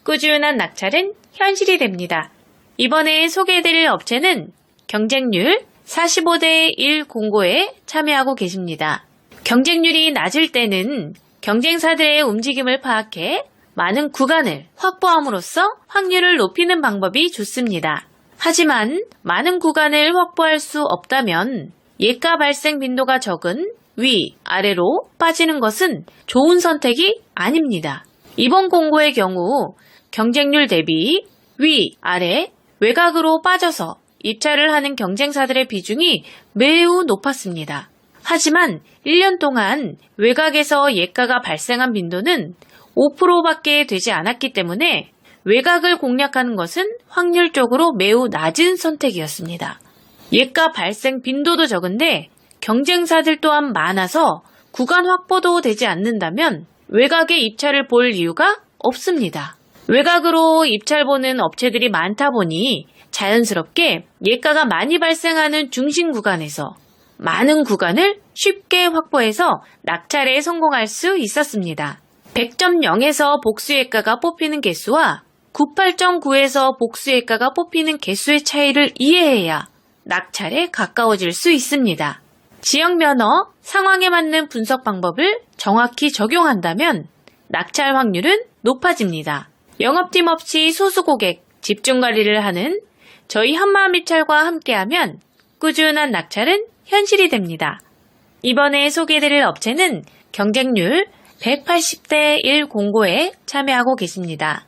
꾸준한 낙찰은 현실이 됩니다. 이번에 소개해드릴 업체는 경쟁률 45대 1 공고에 참여하고 계십니다. 경쟁률이 낮을 때는 경쟁사들의 움직임을 파악해 많은 구간을 확보함으로써 확률을 높이는 방법이 좋습니다. 하지만 많은 구간을 확보할 수 없다면 예가 발생 빈도가 적은 위, 아래로 빠지는 것은 좋은 선택이 아닙니다. 이번 공고의 경우 경쟁률 대비 위, 아래, 외곽으로 빠져서 입찰을 하는 경쟁사들의 비중이 매우 높았습니다. 하지만 1년 동안 외곽에서 예가가 발생한 빈도는 5%밖에 되지 않았기 때문에 외곽을 공략하는 것은 확률적으로 매우 낮은 선택이었습니다. 예가 발생 빈도도 적은데 경쟁사들 또한 많아서 구간 확보도 되지 않는다면 외곽에 입찰을 볼 이유가 없습니다. 외곽으로 입찰 보는 업체들이 많다 보니 자연스럽게 예가가 많이 발생하는 중심 구간에서 많은 구간을 쉽게 확보해서 낙찰에 성공할 수 있었습니다. 100.0에서 복수예가가 뽑히는 개수와 98.9에서 복수예가가 뽑히는 개수의 차이를 이해해야 낙찰에 가까워질 수 있습니다. 지역 면허, 상황에 맞는 분석 방법을 정확히 적용한다면 낙찰 확률은 높아집니다. 영업팀 없이 소수 고객, 집중 관리를 하는 저희 한마음입찰과 함께하면 꾸준한 낙찰은 현실이 됩니다. 이번에 소개해드릴 업체는 경쟁률 180대 1 공고에 참여하고 계십니다.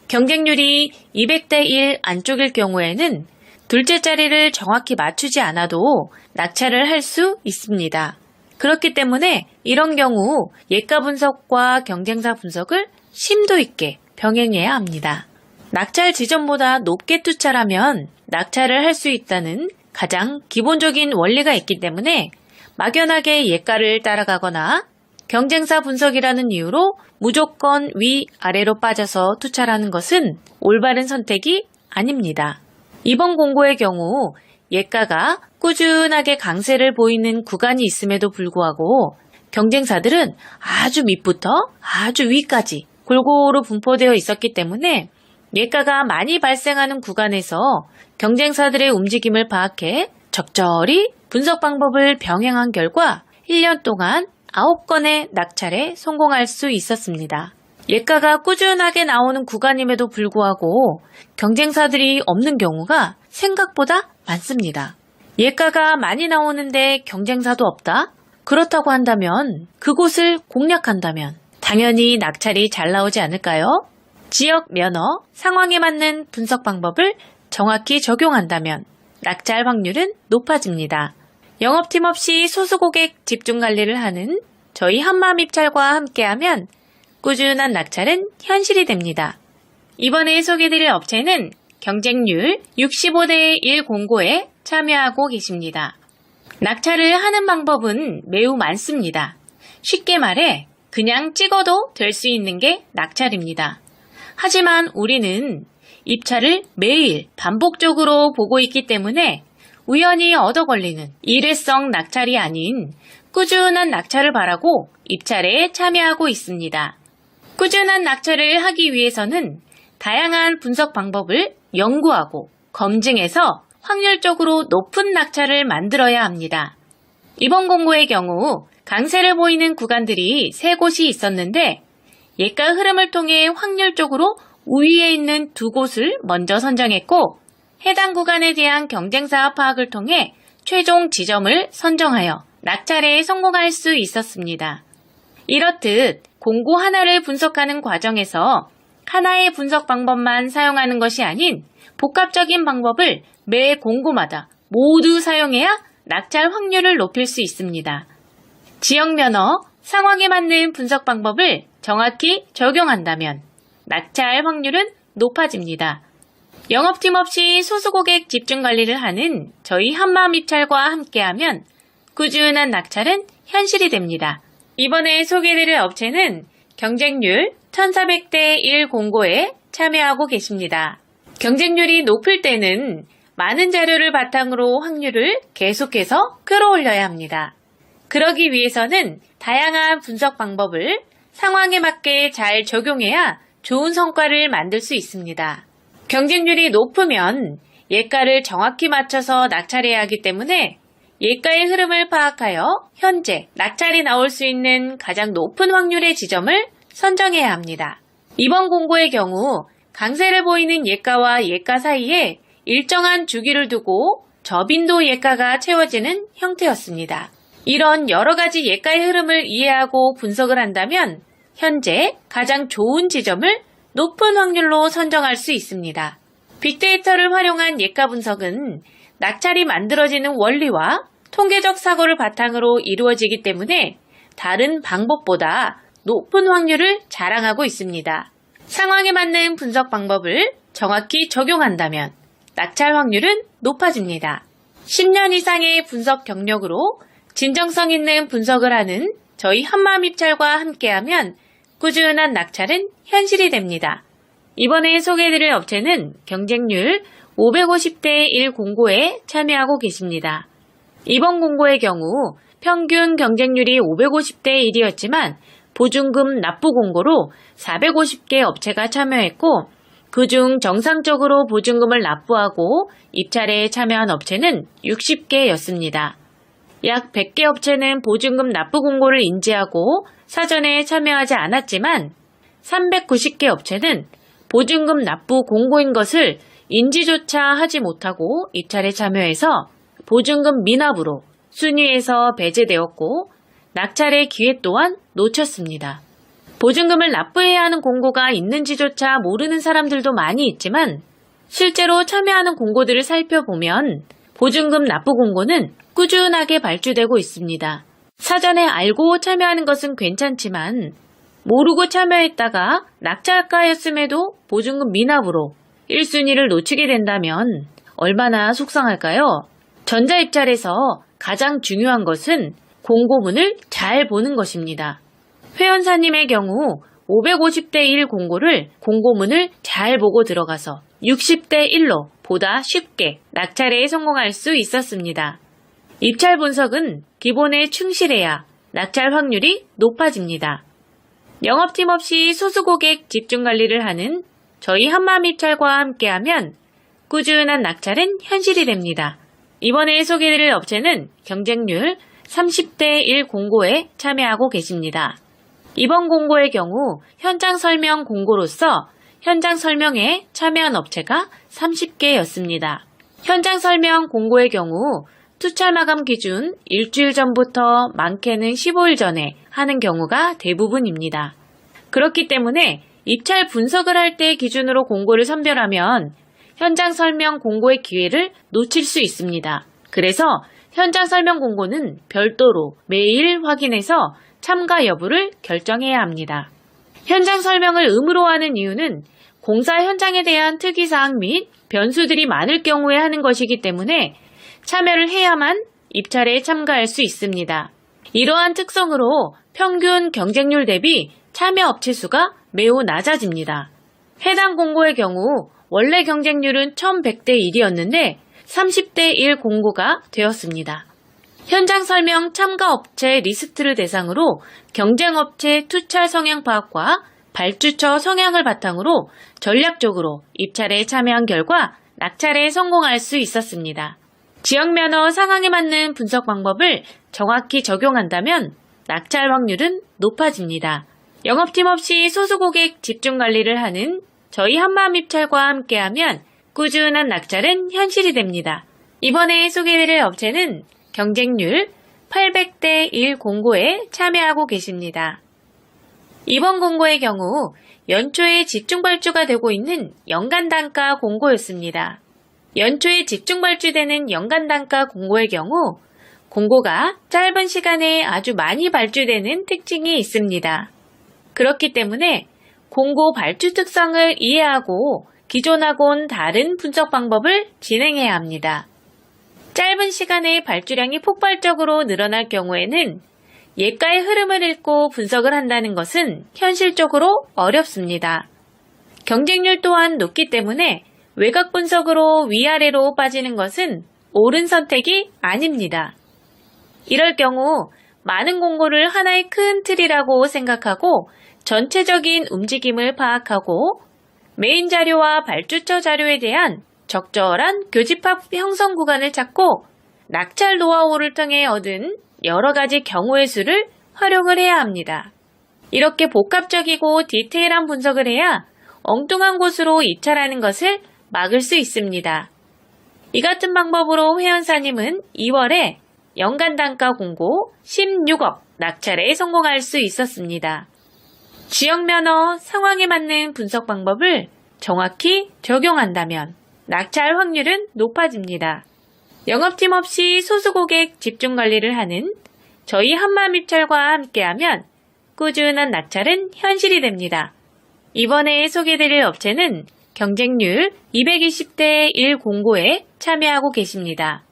경쟁률이 200대 1 안쪽일 경우에는 둘째 자리를 정확히 맞추지 않아도 낙찰을 할 수 있습니다. 그렇기 때문에 이런 경우 예가 분석과 경쟁사 분석을 심도 있게 병행해야 합니다. 낙찰 지점보다 높게 투찰하면 낙찰을 할 수 있다는 가장 기본적인 원리가 있기 때문에 막연하게 예가를 따라가거나 경쟁사 분석이라는 이유로 무조건 위아래로 빠져서 투찰하는 것은 올바른 선택이 아닙니다. 이번 공고의 경우 예가가 꾸준하게 강세를 보이는 구간이 있음에도 불구하고 경쟁사들은 아주 밑부터 아주 위까지 골고루 분포되어 있었기 때문에 예가가 많이 발생하는 구간에서 경쟁사들의 움직임을 파악해 적절히 분석 방법을 병행한 결과 1년 동안 9건의 낙찰에 성공할 수 있었습니다. 예가가 꾸준하게 나오는 구간임에도 불구하고 경쟁사들이 없는 경우가 생각보다 많습니다. 예가가 많이 나오는데 경쟁사도 없다? 그렇다고 한다면 그곳을 공략한다면 당연히 낙찰이 잘 나오지 않을까요? 지역 면허, 상황에 맞는 분석 방법을 정확히 적용한다면 낙찰 확률은 높아집니다. 영업팀 없이 소수 고객 집중 관리를 하는 저희 한마음입찰과 함께하면 꾸준한 낙찰은 현실이 됩니다. 이번에 소개해드릴 업체는 경쟁률 65대 1 공고에 참여하고 계십니다. 낙찰을 하는 방법은 매우 많습니다. 쉽게 말해 그냥 찍어도 될 수 있는 게 낙찰입니다. 하지만 우리는 입찰을 매일 반복적으로 보고 있기 때문에 우연히 얻어 걸리는 일회성 낙찰이 아닌 꾸준한 낙찰을 바라고 입찰에 참여하고 있습니다. 꾸준한 낙찰을 하기 위해서는 다양한 분석 방법을 연구하고 검증해서 확률적으로 높은 낙찰을 만들어야 합니다. 이번 공고의 경우 강세를 보이는 구간들이 3곳이 있었는데 예가 흐름을 통해 확률적으로 우위에 있는 2곳을 먼저 선정했고 해당 구간에 대한 경쟁사 파악을 통해 최종 지점을 선정하여 낙찰에 성공할 수 있었습니다. 이렇듯 공고 하나를 분석하는 과정에서 하나의 분석 방법만 사용하는 것이 아닌 복합적인 방법을 매 공고마다 모두 사용해야 낙찰 확률을 높일 수 있습니다. 지역 면허, 상황에 맞는 분석 방법을 정확히 적용한다면 낙찰 확률은 높아집니다. 영업팀 없이 소수 고객 집중 관리를 하는 저희 한마음입찰과 함께하면 꾸준한 낙찰은 현실이 됩니다. 이번에 소개해드릴 업체는 경쟁률 1400대 1 공고에 참여하고 계십니다. 경쟁률이 높을 때는 많은 자료를 바탕으로 확률을 계속해서 끌어올려야 합니다. 그러기 위해서는 다양한 분석 방법을 상황에 맞게 잘 적용해야 좋은 성과를 만들 수 있습니다. 경쟁률이 높으면 예가를 정확히 맞춰서 낙찰해야 하기 때문에 예가의 흐름을 파악하여 현재 낙찰이 나올 수 있는 가장 높은 확률의 지점을 선정해야 합니다. 이번 공고의 경우 강세를 보이는 예가와 예가 사이에 일정한 주기를 두고 저빈도 예가가 채워지는 형태였습니다. 이런 여러 가지 예가의 흐름을 이해하고 분석을 한다면 현재 가장 좋은 지점을 높은 확률로 선정할 수 있습니다. 빅데이터를 활용한 예가 분석은 낙찰이 만들어지는 원리와 통계적 사고를 바탕으로 이루어지기 때문에 다른 방법보다 높은 확률을 자랑하고 있습니다. 상황에 맞는 분석 방법을 정확히 적용한다면 낙찰 확률은 높아집니다. 10년 이상의 분석 경력으로 진정성 있는 분석을 하는 저희 한마음입찰과 함께하면 꾸준한 낙찰은 현실이 됩니다. 이번에 소개해드릴 업체는 경쟁률 550대 1 공고에 참여하고 계십니다. 이번 공고의 경우 평균 경쟁률이 550대 1이었지만 보증금 납부 공고로 450개 업체가 참여했고 그중 정상적으로 보증금을 납부하고 입찰에 참여한 업체는 60개였습니다. 약 100개 업체는 보증금 납부 공고를 인지하고 사전에 참여하지 않았지만 390개 업체는 보증금 납부 공고인 것을 인지조차 하지 못하고 입찰에 참여해서 보증금 미납으로 순위에서 배제되었고 낙찰의 기회 또한 놓쳤습니다. 보증금을 납부해야 하는 공고가 있는지조차 모르는 사람들도 많이 있지만 실제로 참여하는 공고들을 살펴보면 보증금 납부 공고는 꾸준하게 발주되고 있습니다. 사전에 알고 참여하는 것은 괜찮지만 모르고 참여했다가 낙찰가였음에도 보증금 미납으로 1순위를 놓치게 된다면 얼마나 속상할까요? 전자입찰에서 가장 중요한 것은 공고문을 잘 보는 것입니다. 회원사님의 경우 550대 1 공고를 공고문을 잘 보고 들어가서 60대 1로 보다 쉽게 낙찰에 성공할 수 있었습니다. 입찰 분석은 기본에 충실해야 낙찰 확률이 높아집니다. 영업팀 없이 소수 고객 집중 관리를 하는 저희 한마음입찰과 함께하면 꾸준한 낙찰은 현실이 됩니다. 이번에 소개해드릴 업체는 경쟁률 30대 1 공고에 참여하고 계십니다. 이번 공고의 경우 현장 설명 공고로서 현장 설명에 참여한 업체가 30개였습니다. 현장 설명 공고의 경우 투찰 마감 기준 일주일 전부터 많게는 15일 전에 하는 경우가 대부분입니다. 그렇기 때문에 입찰 분석을 할 때 기준으로 공고를 선별하면 현장 설명 공고의 기회를 놓칠 수 있습니다. 그래서 현장 설명 공고는 별도로 매일 확인해서 참가 여부를 결정해야 합니다. 현장 설명을 의무로 하는 이유는 공사 현장에 대한 특이사항 및 변수들이 많을 경우에 하는 것이기 때문에 참여를 해야만 입찰에 참가할 수 있습니다. 이러한 특성으로 평균 경쟁률 대비 참여 업체 수가 매우 낮아집니다. 해당 공고의 경우 원래 경쟁률은 1100대 1이었는데 30대 1 공고가 되었습니다. 현장 설명 참가 업체 리스트를 대상으로 경쟁업체 투찰 성향 파악과 발주처 성향을 바탕으로 전략적으로 입찰에 참여한 결과 낙찰에 성공할 수 있었습니다. 지역면허 상황에 맞는 분석 방법을 정확히 적용한다면 낙찰 확률은 높아집니다. 영업팀 없이 소수 고객 집중 관리를 하는 저희 한마음입찰과 함께하면 꾸준한 낙찰은 현실이 됩니다. 이번에 소개해드릴 업체는 경쟁률 800대 1 공고에 참여하고 계십니다. 이번 공고의 경우 연초에 집중 발주가 되고 있는 연간 단가 공고였습니다. 연초에 집중 발주되는 연간 단가 공고의 경우 공고가 짧은 시간에 아주 많이 발주되는 특징이 있습니다. 그렇기 때문에 공고 발주 특성을 이해하고 기존하고는 다른 분석 방법을 진행해야 합니다. 짧은 시간에 발주량이 폭발적으로 늘어날 경우에는 예가의 흐름을 읽고 분석을 한다는 것은 현실적으로 어렵습니다. 경쟁률 또한 높기 때문에 외곽 분석으로 위아래로 빠지는 것은 옳은 선택이 아닙니다. 이럴 경우 많은 공고를 하나의 큰 틀이라고 생각하고 전체적인 움직임을 파악하고 메인 자료와 발주처 자료에 대한 적절한 교집합 형성 구간을 찾고 낙찰 노하우를 통해 얻은 여러 가지 경우의 수를 활용을 해야 합니다. 이렇게 복합적이고 디테일한 분석을 해야 엉뚱한 곳으로 입찰하는 것을 막을 수 있습니다. 이 같은 방법으로 회원사님은 2월에 연간 단가 공고 16억 낙찰에 성공할 수 있었습니다. 지역면허 상황에 맞는 분석 방법을 정확히 적용한다면 낙찰 확률은 높아집니다. 영업팀 없이 소수 고객 집중 관리를 하는 저희 한마음입찰과 함께하면 꾸준한 낙찰은 현실이 됩니다. 이번에 소개드릴 업체는 경쟁률 220대 1 공고에 참여하고 계십니다.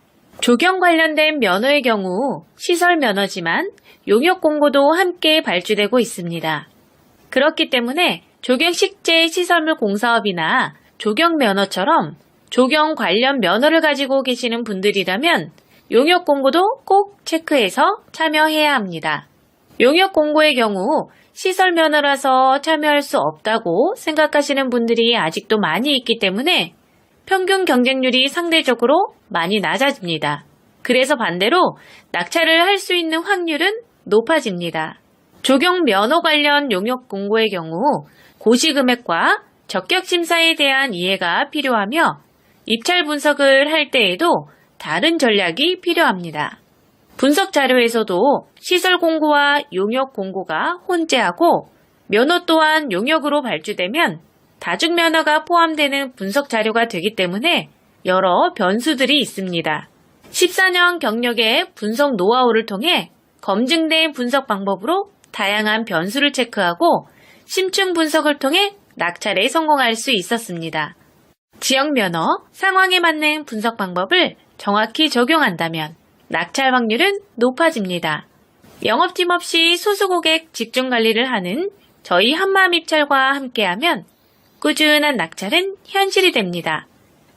조경 관련된 면허의 경우 시설 면허지만 용역 공고도 함께 발주되고 있습니다. 그렇기 때문에 조경식재 시설물 공사업이나 조경 면허처럼 조경 관련 면허를 가지고 계시는 분들이라면 용역 공고도 꼭 체크해서 참여해야 합니다. 용역 공고의 경우 시설 면허라서 참여할 수 없다고 생각하시는 분들이 아직도 많이 있기 때문에 평균 경쟁률이 상대적으로 많이 낮아집니다. 그래서 반대로 낙찰을 할 수 있는 확률은 높아집니다. 조경 면허 관련 용역 공고의 경우 고시금액과 적격심사에 대한 이해가 필요하며 입찰 분석을 할 때에도 다른 전략이 필요합니다. 분석 자료에서도 시설 공고와 용역 공고가 혼재하고 면허 또한 용역으로 발주되면 다중 면허가 포함되는 분석 자료가 되기 때문에 여러 변수들이 있습니다. 14년 경력의 분석 노하우를 통해 검증된 분석 방법으로 다양한 변수를 체크하고 심층 분석을 통해 낙찰에 성공할 수 있었습니다. 지역 면허, 상황에 맞는 분석 방법을 정확히 적용한다면 낙찰 확률은 높아집니다. 영업팀 없이 소수고객 집중 관리를 하는 저희 한마음입찰과 함께하면 꾸준한 낙찰은 현실이 됩니다.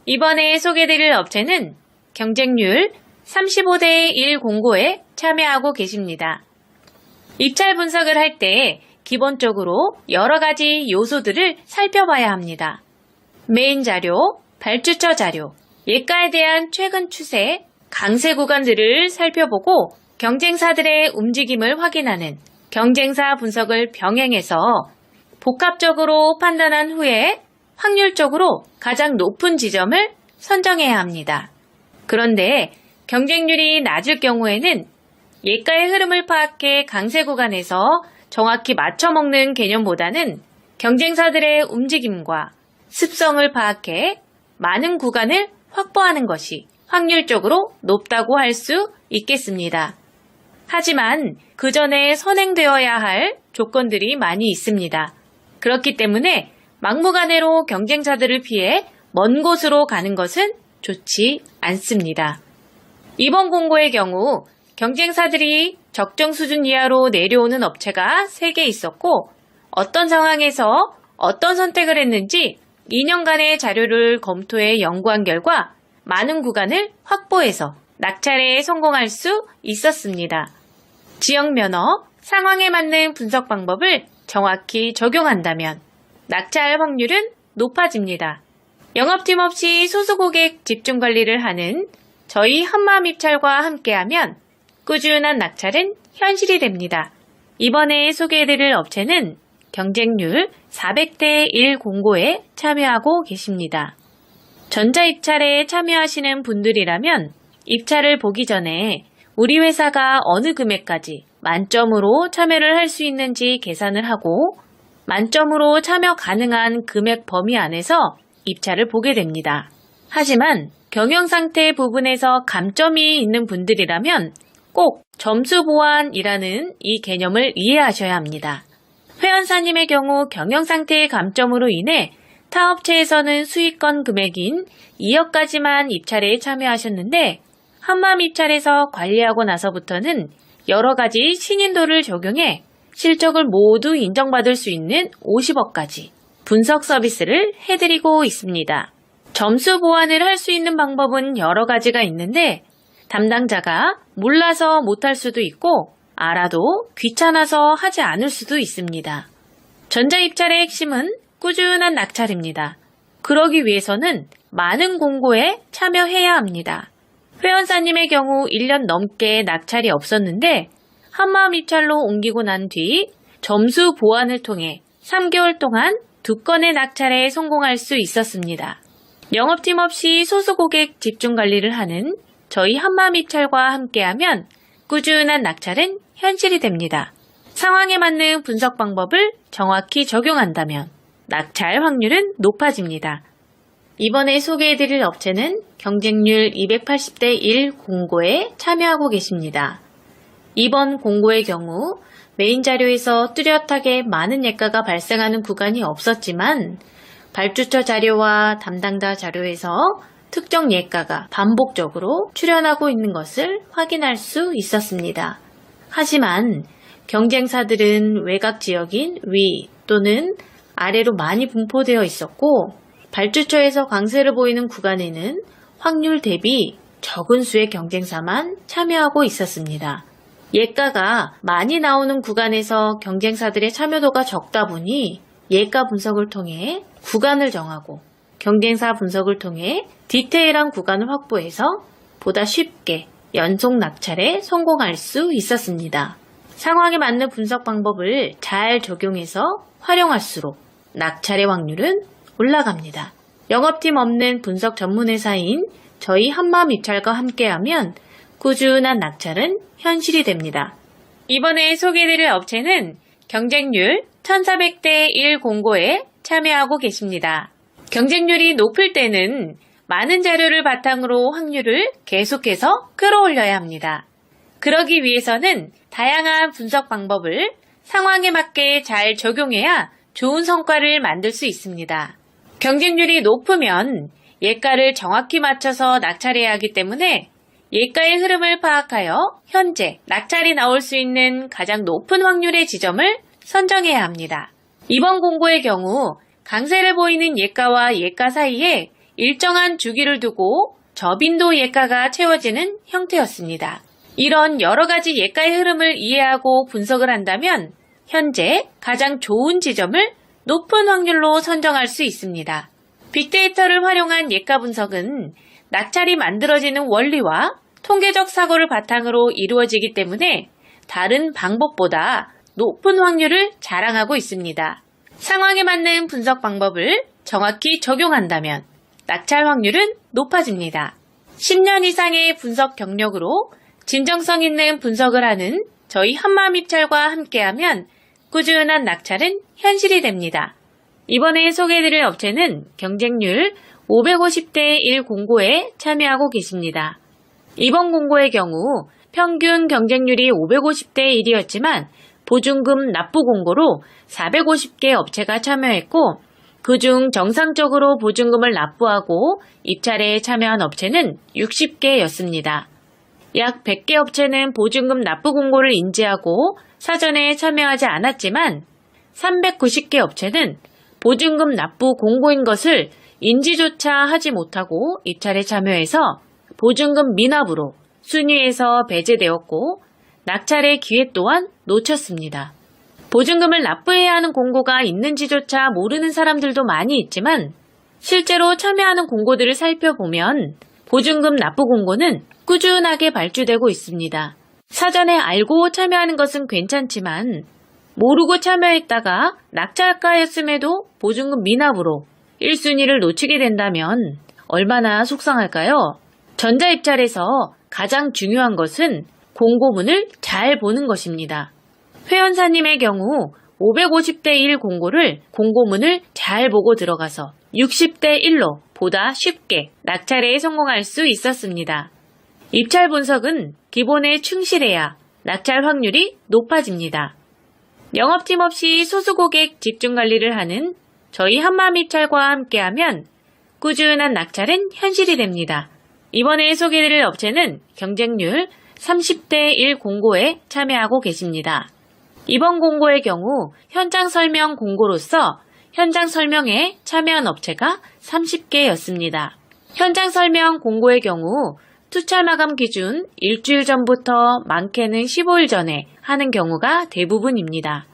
이번에 소개드릴 업체는 경쟁률 35대 1 공고에 참여하고 계십니다. 입찰 분석을 할 때 기본적으로 여러 가지 요소들을 살펴봐야 합니다. 메인 자료, 발주처 자료, 예가에 대한 최근 추세, 강세 구간들을 살펴보고 경쟁사들의 움직임을 확인하는 경쟁사 분석을 병행해서 복합적으로 판단한 후에 확률적으로 가장 높은 지점을 선정해야 합니다. 그런데 경쟁률이 낮을 경우에는 예가의 흐름을 파악해 강세 구간에서 정확히 맞춰먹는 개념보다는 경쟁사들의 움직임과 습성을 파악해 많은 구간을 확보하는 것이 확률적으로 높다고 할 수 있겠습니다. 하지만 그 전에 선행되어야 할 조건들이 많이 있습니다. 그렇기 때문에 막무가내로 경쟁사들을 피해 먼 곳으로 가는 것은 좋지 않습니다. 이번 공고의 경우 경쟁사들이 적정 수준 이하로 내려오는 업체가 3개 있었고 어떤 상황에서 어떤 선택을 했는지 2년간의 자료를 검토해 연구한 결과 많은 구간을 확보해서 낙찰에 성공할 수 있었습니다. 지역 면허, 상황에 맞는 분석 방법을 정확히 적용한다면 낙찰 확률은 높아집니다. 영업팀 없이 소수고객 집중 관리를 하는 저희 한마음입찰과 함께하면 꾸준한 낙찰은 현실이 됩니다. 이번에 소개해드릴 업체는 경쟁률 400대 1 공고에 참여하고 계십니다. 전자입찰에 참여하시는 분들이라면 입찰을 보기 전에 우리 회사가 어느 금액까지 만점으로 참여를 할 수 있는지 계산을 하고 만점으로 참여 가능한 금액 범위 안에서 입찰을 보게 됩니다. 하지만 경영상태 부분에서 감점이 있는 분들이라면 꼭 점수 보완이라는 이 개념을 이해하셔야 합니다. 회원사님의 경우 경영상태의 감점으로 인해 타 업체에서는 수익권 금액인 2억까지만 입찰에 참여하셨는데 한마음입찰에서 관리하고 나서부터는 여러 가지 신인도를 적용해 실적을 모두 인정받을 수 있는 50억까지 분석 서비스를 해드리고 있습니다. 점수 보완을 할 수 있는 방법은 여러 가지가 있는데 담당자가 몰라서 못할 수도 있고 알아도 귀찮아서 하지 않을 수도 있습니다. 전자입찰의 핵심은 꾸준한 낙찰입니다. 그러기 위해서는 많은 공고에 참여해야 합니다. 회원사님의 경우 1년 넘게 낙찰이 없었는데 한마음입찰로 옮기고 난 뒤 점수 보완을 통해 3개월 동안 2건의 낙찰에 성공할 수 있었습니다. 영업팀 없이 소수고객 집중관리를 하는 저희 한마음입찰과 함께하면 꾸준한 낙찰은 현실이 됩니다. 상황에 맞는 분석 방법을 정확히 적용한다면 낙찰 확률은 높아집니다. 이번에 소개해드릴 업체는 경쟁률 280대 1 공고에 참여하고 계십니다. 이번 공고의 경우 메인 자료에서 뚜렷하게 많은 예가가 발생하는 구간이 없었지만 발주처 자료와 담당자 자료에서 특정 예가가 반복적으로 출현하고 있는 것을 확인할 수 있었습니다. 하지만 경쟁사들은 외곽 지역인 위 또는 아래로 많이 분포되어 있었고 발주처에서 강세를 보이는 구간에는 확률 대비 적은 수의 경쟁사만 참여하고 있었습니다. 예가가 많이 나오는 구간에서 경쟁사들의 참여도가 적다 보니 예가 분석을 통해 구간을 정하고 경쟁사 분석을 통해 디테일한 구간을 확보해서 보다 쉽게 연속 낙찰에 성공할 수 있었습니다. 상황에 맞는 분석 방법을 잘 적용해서 활용할수록 낙찰의 확률은 올라갑니다. 영업팀 없는 분석 전문회사인 저희 한마음입찰과 함께하면 꾸준한 낙찰은 현실이 됩니다. 이번에 소개해드릴 업체는 경쟁률 1400대 1 공고에 참여하고 계십니다. 경쟁률이 높을 때는 많은 자료를 바탕으로 확률을 계속해서 끌어올려야 합니다. 그러기 위해서는 다양한 분석 방법을 상황에 맞게 잘 적용해야 좋은 성과를 만들 수 있습니다. 경쟁률이 높으면 예가를 정확히 맞춰서 낙찰해야 하기 때문에 예가의 흐름을 파악하여 현재 낙찰이 나올 수 있는 가장 높은 확률의 지점을 선정해야 합니다. 이번 공고의 경우 강세를 보이는 예가와 예가 사이에 일정한 주기를 두고 저빈도 예가가 채워지는 형태였습니다. 이런 여러 가지 예가의 흐름을 이해하고 분석을 한다면 현재 가장 좋은 지점을 높은 확률로 선정할 수 있습니다. 빅데이터를 활용한 예가 분석은 낙찰이 만들어지는 원리와 통계적 사고를 바탕으로 이루어지기 때문에 다른 방법보다 높은 확률을 자랑하고 있습니다. 상황에 맞는 분석 방법을 정확히 적용한다면 낙찰 확률은 높아집니다. 10년 이상의 분석 경력으로 진정성 있는 분석을 하는 저희 한마음입찰과 함께하면 꾸준한 낙찰은 현실이 됩니다. 이번에 소개해드릴 업체는 경쟁률 550대 1 공고에 참여하고 계십니다. 이번 공고의 경우 평균 경쟁률이 550대 1이었지만 보증금 납부 공고로 450개 업체가 참여했고 그중 정상적으로 보증금을 납부하고 입찰에 참여한 업체는 60개였습니다. 약 100개 업체는 보증금 납부 공고를 인지하고 사전에 참여하지 않았지만 390개 업체는 보증금 납부 공고인 것을 인지조차 하지 못하고 입찰에 참여해서 보증금 미납으로 순위에서 배제되었고 낙찰의 기회 또한 놓쳤습니다. 보증금을 납부해야 하는 공고가 있는지조차 모르는 사람들도 많이 있지만 실제로 참여하는 공고들을 살펴보면 보증금 납부 공고는 꾸준하게 발주되고 있습니다. 사전에 알고 참여하는 것은 괜찮지만 모르고 참여했다가 낙찰가였음에도 보증금 미납으로 1순위를 놓치게 된다면 얼마나 속상할까요? 전자입찰에서 가장 중요한 것은 공고문을 잘 보는 것입니다. 회원사님의 경우 550대 1 공고를 공고문을 잘 보고 들어가서 60대 1로 보다 쉽게 낙찰에 성공할 수 있었습니다. 입찰 분석은 기본에 충실해야 낙찰 확률이 높아집니다. 영업팀 없이 소수고객 집중관리를 하는 저희 한마음입찰과 함께하면 꾸준한 낙찰은 현실이 됩니다. 이번에 소개해드릴 업체는 경쟁률 30대 1 공고에 참여하고 계십니다. 이번 공고의 경우 현장 설명 공고로서 현장 설명에 참여한 업체가 30개였습니다. 현장 설명 공고의 경우 투찰 마감 기준 일주일 전부터 많게는 15일 전에 하는 경우가 대부분입니다.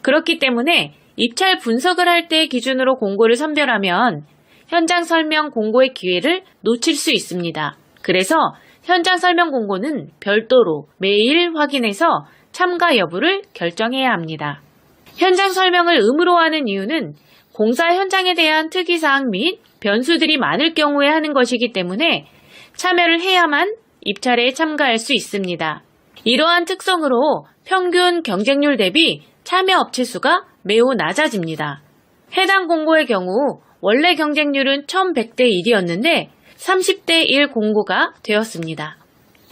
그렇기 때문에 입찰 분석을 할 때 기준으로 공고를 선별하면 현장 설명 공고의 기회를 놓칠 수 있습니다. 그래서 현장 설명 공고는 별도로 매일 확인해서 참가 여부를 결정해야 합니다. 현장 설명을 의무로 하는 이유는 공사 현장에 대한 특이사항 및 변수들이 많을 경우에 하는 것이기 때문에 참여를 해야만 입찰에 참가할 수 있습니다. 이러한 특성으로 평균 경쟁률 대비 참여 업체 수가 매우 낮아집니다. 해당 공고의 경우 원래 경쟁률은 1100대 1이었는데 30대 1 공고가 되었습니다.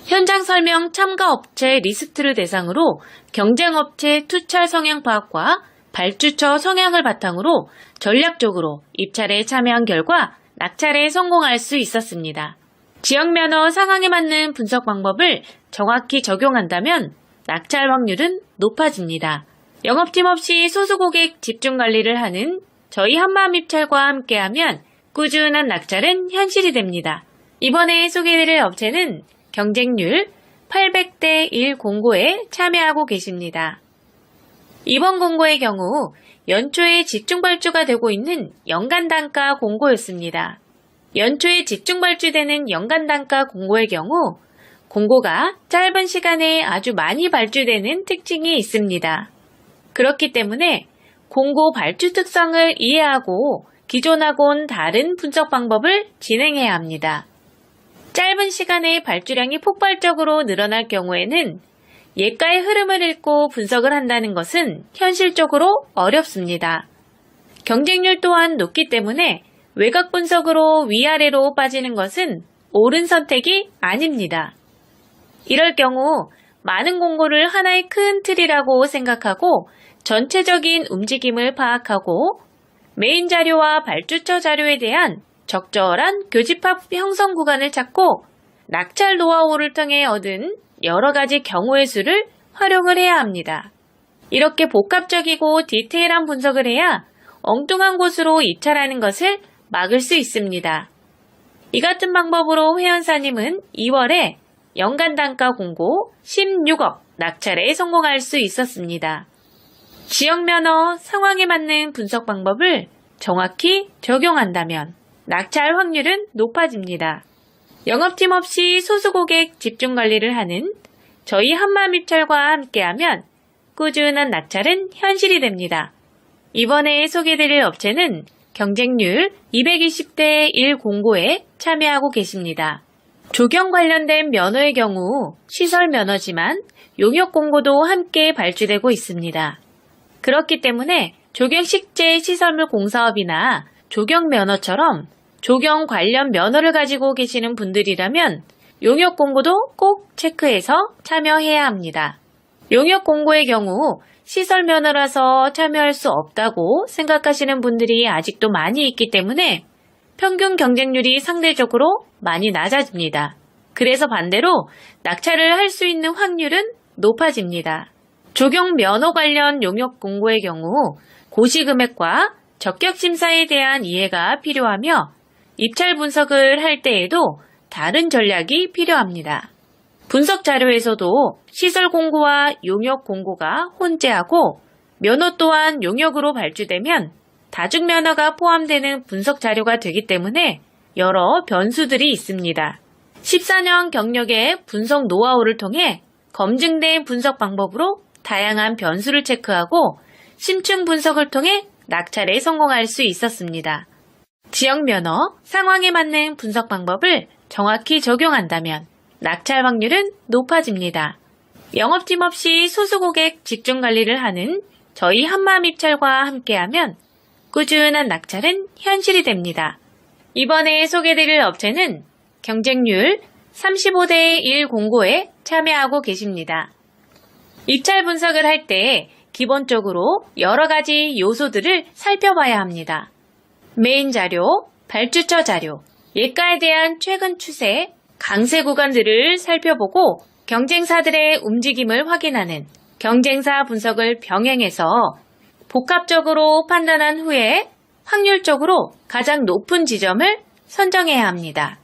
현장 설명 참가 업체 리스트를 대상으로 경쟁업체 투철 성향 파악과 발주처 성향을 바탕으로 전략적으로 입찰에 참여한 결과 낙찰에 성공할 수 있었습니다. 지역면허 상황에 맞는 분석 방법을 정확히 적용한다면 낙찰 확률은 높아집니다. 영업팀 없이 소수고객 집중 관리를 하는 저희 한마음입찰과 함께하면 꾸준한 낙찰은 현실이 됩니다. 이번에 소개해드릴 업체는 경쟁률 800대 1 공고에 참여하고 계십니다. 이번 공고의 경우 연초에 집중 발주가 되고 있는 연간 단가 공고였습니다. 연초에 집중 발주되는 연간 단가 공고의 경우 공고가 짧은 시간에 아주 많이 발주되는 특징이 있습니다. 그렇기 때문에 공고 발주 특성을 이해하고 기존하고는 다른 분석 방법을 진행해야 합니다. 짧은 시간에 발주량이 폭발적으로 늘어날 경우에는 예가의 흐름을 읽고 분석을 한다는 것은 현실적으로 어렵습니다. 경쟁률 또한 높기 때문에 외곽 분석으로 위아래로 빠지는 것은 옳은 선택이 아닙니다. 이럴 경우 많은 공고를 하나의 큰 틀이라고 생각하고 전체적인 움직임을 파악하고 메인 자료와 발주처 자료에 대한 적절한 교집합 형성 구간을 찾고 낙찰 노하우를 통해 얻은 여러 가지 경우의 수를 활용을 해야 합니다. 이렇게 복합적이고 디테일한 분석을 해야 엉뚱한 곳으로 입찰하는 것을 막을 수 있습니다. 이 같은 방법으로 회원사님은 2월에 연간 단가 공고 16억 낙찰에 성공할 수 있었습니다. 지역 면허 상황에 맞는 분석 방법을 정확히 적용한다면 낙찰 확률은 높아집니다. 영업팀 없이 소수고객 집중 관리를 하는 저희 한마음입찰과 함께하면 꾸준한 낙찰은 현실이 됩니다. 이번에 소개드릴 업체는 경쟁률 220대 1 공고에 참여하고 계십니다. 조경 관련된 면허의 경우 시설 면허지만 용역 공고도 함께 발주되고 있습니다. 그렇기 때문에 조경식재 시설물 공사업이나 조경 면허처럼 조경 관련 면허를 가지고 계시는 분들이라면 용역 공고도 꼭 체크해서 참여해야 합니다. 용역 공고의 경우 시설 면허라서 참여할 수 없다고 생각하시는 분들이 아직도 많이 있기 때문에 평균 경쟁률이 상대적으로 많이 낮아집니다. 그래서 반대로 낙찰을 할 수 있는 확률은 높아집니다. 조경 면허 관련 용역 공고의 경우 고시금액과 적격심사에 대한 이해가 필요하며 입찰 분석을 할 때에도 다른 전략이 필요합니다. 분석 자료에서도 시설 공고와 용역 공고가 혼재하고 면허 또한 용역으로 발주되면 다중 면허가 포함되는 분석 자료가 되기 때문에 여러 변수들이 있습니다. 14년 경력의 분석 노하우를 통해 검증된 분석 방법으로 다양한 변수를 체크하고 심층 분석을 통해 낙찰에 성공할 수 있었습니다. 지역 면허 상황에 맞는 분석 방법을 정확히 적용한다면 낙찰 확률은 높아집니다. 영업팀 없이 소수고객 집중 관리를 하는 저희 한마음입찰과 함께하면 꾸준한 낙찰은 현실이 됩니다. 이번에 소개드릴 업체는 경쟁률 35대 1 공고에 참여하고 계십니다. 입찰 분석을 할 때 기본적으로 여러 가지 요소들을 살펴봐야 합니다. 메인 자료, 발주처 자료, 예가에 대한 최근 추세, 강세 구간들을 살펴보고 경쟁사들의 움직임을 확인하는 경쟁사 분석을 병행해서 복합적으로 판단한 후에 확률적으로 가장 높은 지점을 선정해야 합니다.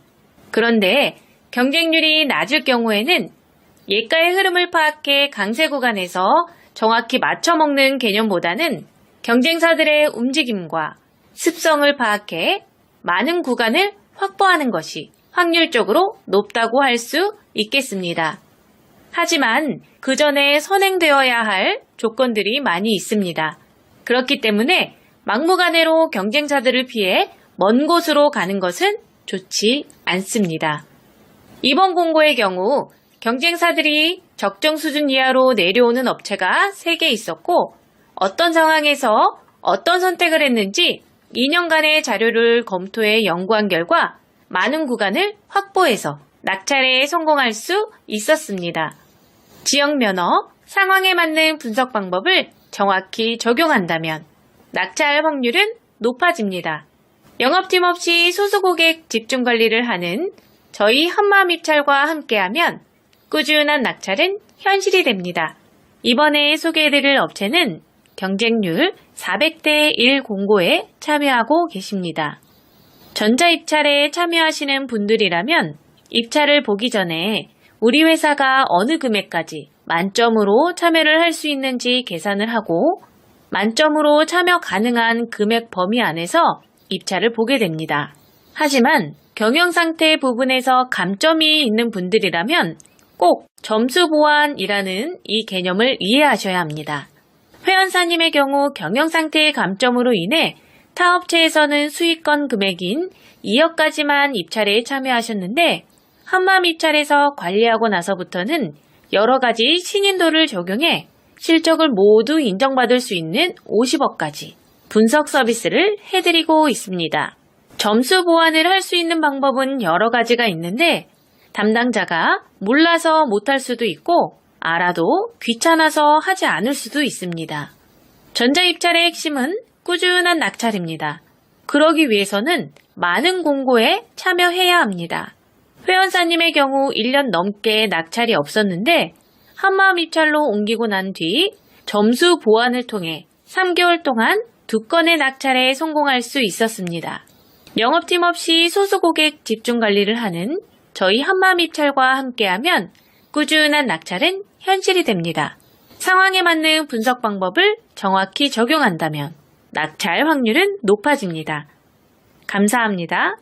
그런데 경쟁률이 낮을 경우에는 예가의 흐름을 파악해 강세 구간에서 정확히 맞춰먹는 개념보다는 경쟁사들의 움직임과 습성을 파악해 많은 구간을 확보하는 것이 확률적으로 높다고 할 수 있겠습니다. 하지만 그 전에 선행되어야 할 조건들이 많이 있습니다. 그렇기 때문에 막무가내로 경쟁사들을 피해 먼 곳으로 가는 것은 좋지 않습니다. 이번 공고의 경우 경쟁사들이 적정 수준 이하로 내려오는 업체가 3개 있었고 어떤 상황에서 어떤 선택을 했는지 2년간의 자료를 검토해 연구한 결과 많은 구간을 확보해서 낙찰에 성공할 수 있었습니다. 지역 면허, 상황에 맞는 분석 방법을 정확히 적용한다면 낙찰 확률은 높아집니다. 영업팀 없이 소수고객 집중 관리를 하는 저희 한마음입찰과 함께하면 꾸준한 낙찰은 현실이 됩니다. 이번에 소개해드릴 업체는 경쟁률 400대 1 공고에 참여하고 계십니다. 전자입찰에 참여하시는 분들이라면 입찰을 보기 전에 우리 회사가 어느 금액까지 만점으로 참여를 할 수 있는지 계산을 하고 만점으로 참여 가능한 금액 범위 안에서 입찰을 보게 됩니다. 하지만 경영상태 부분에서 감점이 있는 분들이라면 꼭 점수 보완이라는 이 개념을 이해하셔야 합니다. 회원사님의 경우 경영상태의 감점으로 인해 타 업체에서는 수익권 금액인 2억까지만 입찰에 참여하셨는데 한마음입찰에서 관리하고 나서부터는 여러 가지 신인도를 적용해 실적을 모두 인정받을 수 있는 50억까지 분석 서비스를 해드리고 있습니다. 점수 보완을 할 수 있는 방법은 여러 가지가 있는데 담당자가 몰라서 못할 수도 있고 알아도 귀찮아서 하지 않을 수도 있습니다. 전자입찰의 핵심은 꾸준한 낙찰입니다. 그러기 위해서는 많은 공고에 참여해야 합니다. 회원사님의 경우 1년 넘게 낙찰이 없었는데 한마음입찰로 옮기고 난 뒤 점수 보완을 통해 3개월 동안 2건의 낙찰에 성공할 수 있었습니다. 영업팀 없이 소수고객 집중관리를 하는 저희 한마음입찰과 함께하면 꾸준한 낙찰은 현실이 됩니다. 상황에 맞는 분석 방법을 정확히 적용한다면 낙찰 확률은 높아집니다. 감사합니다.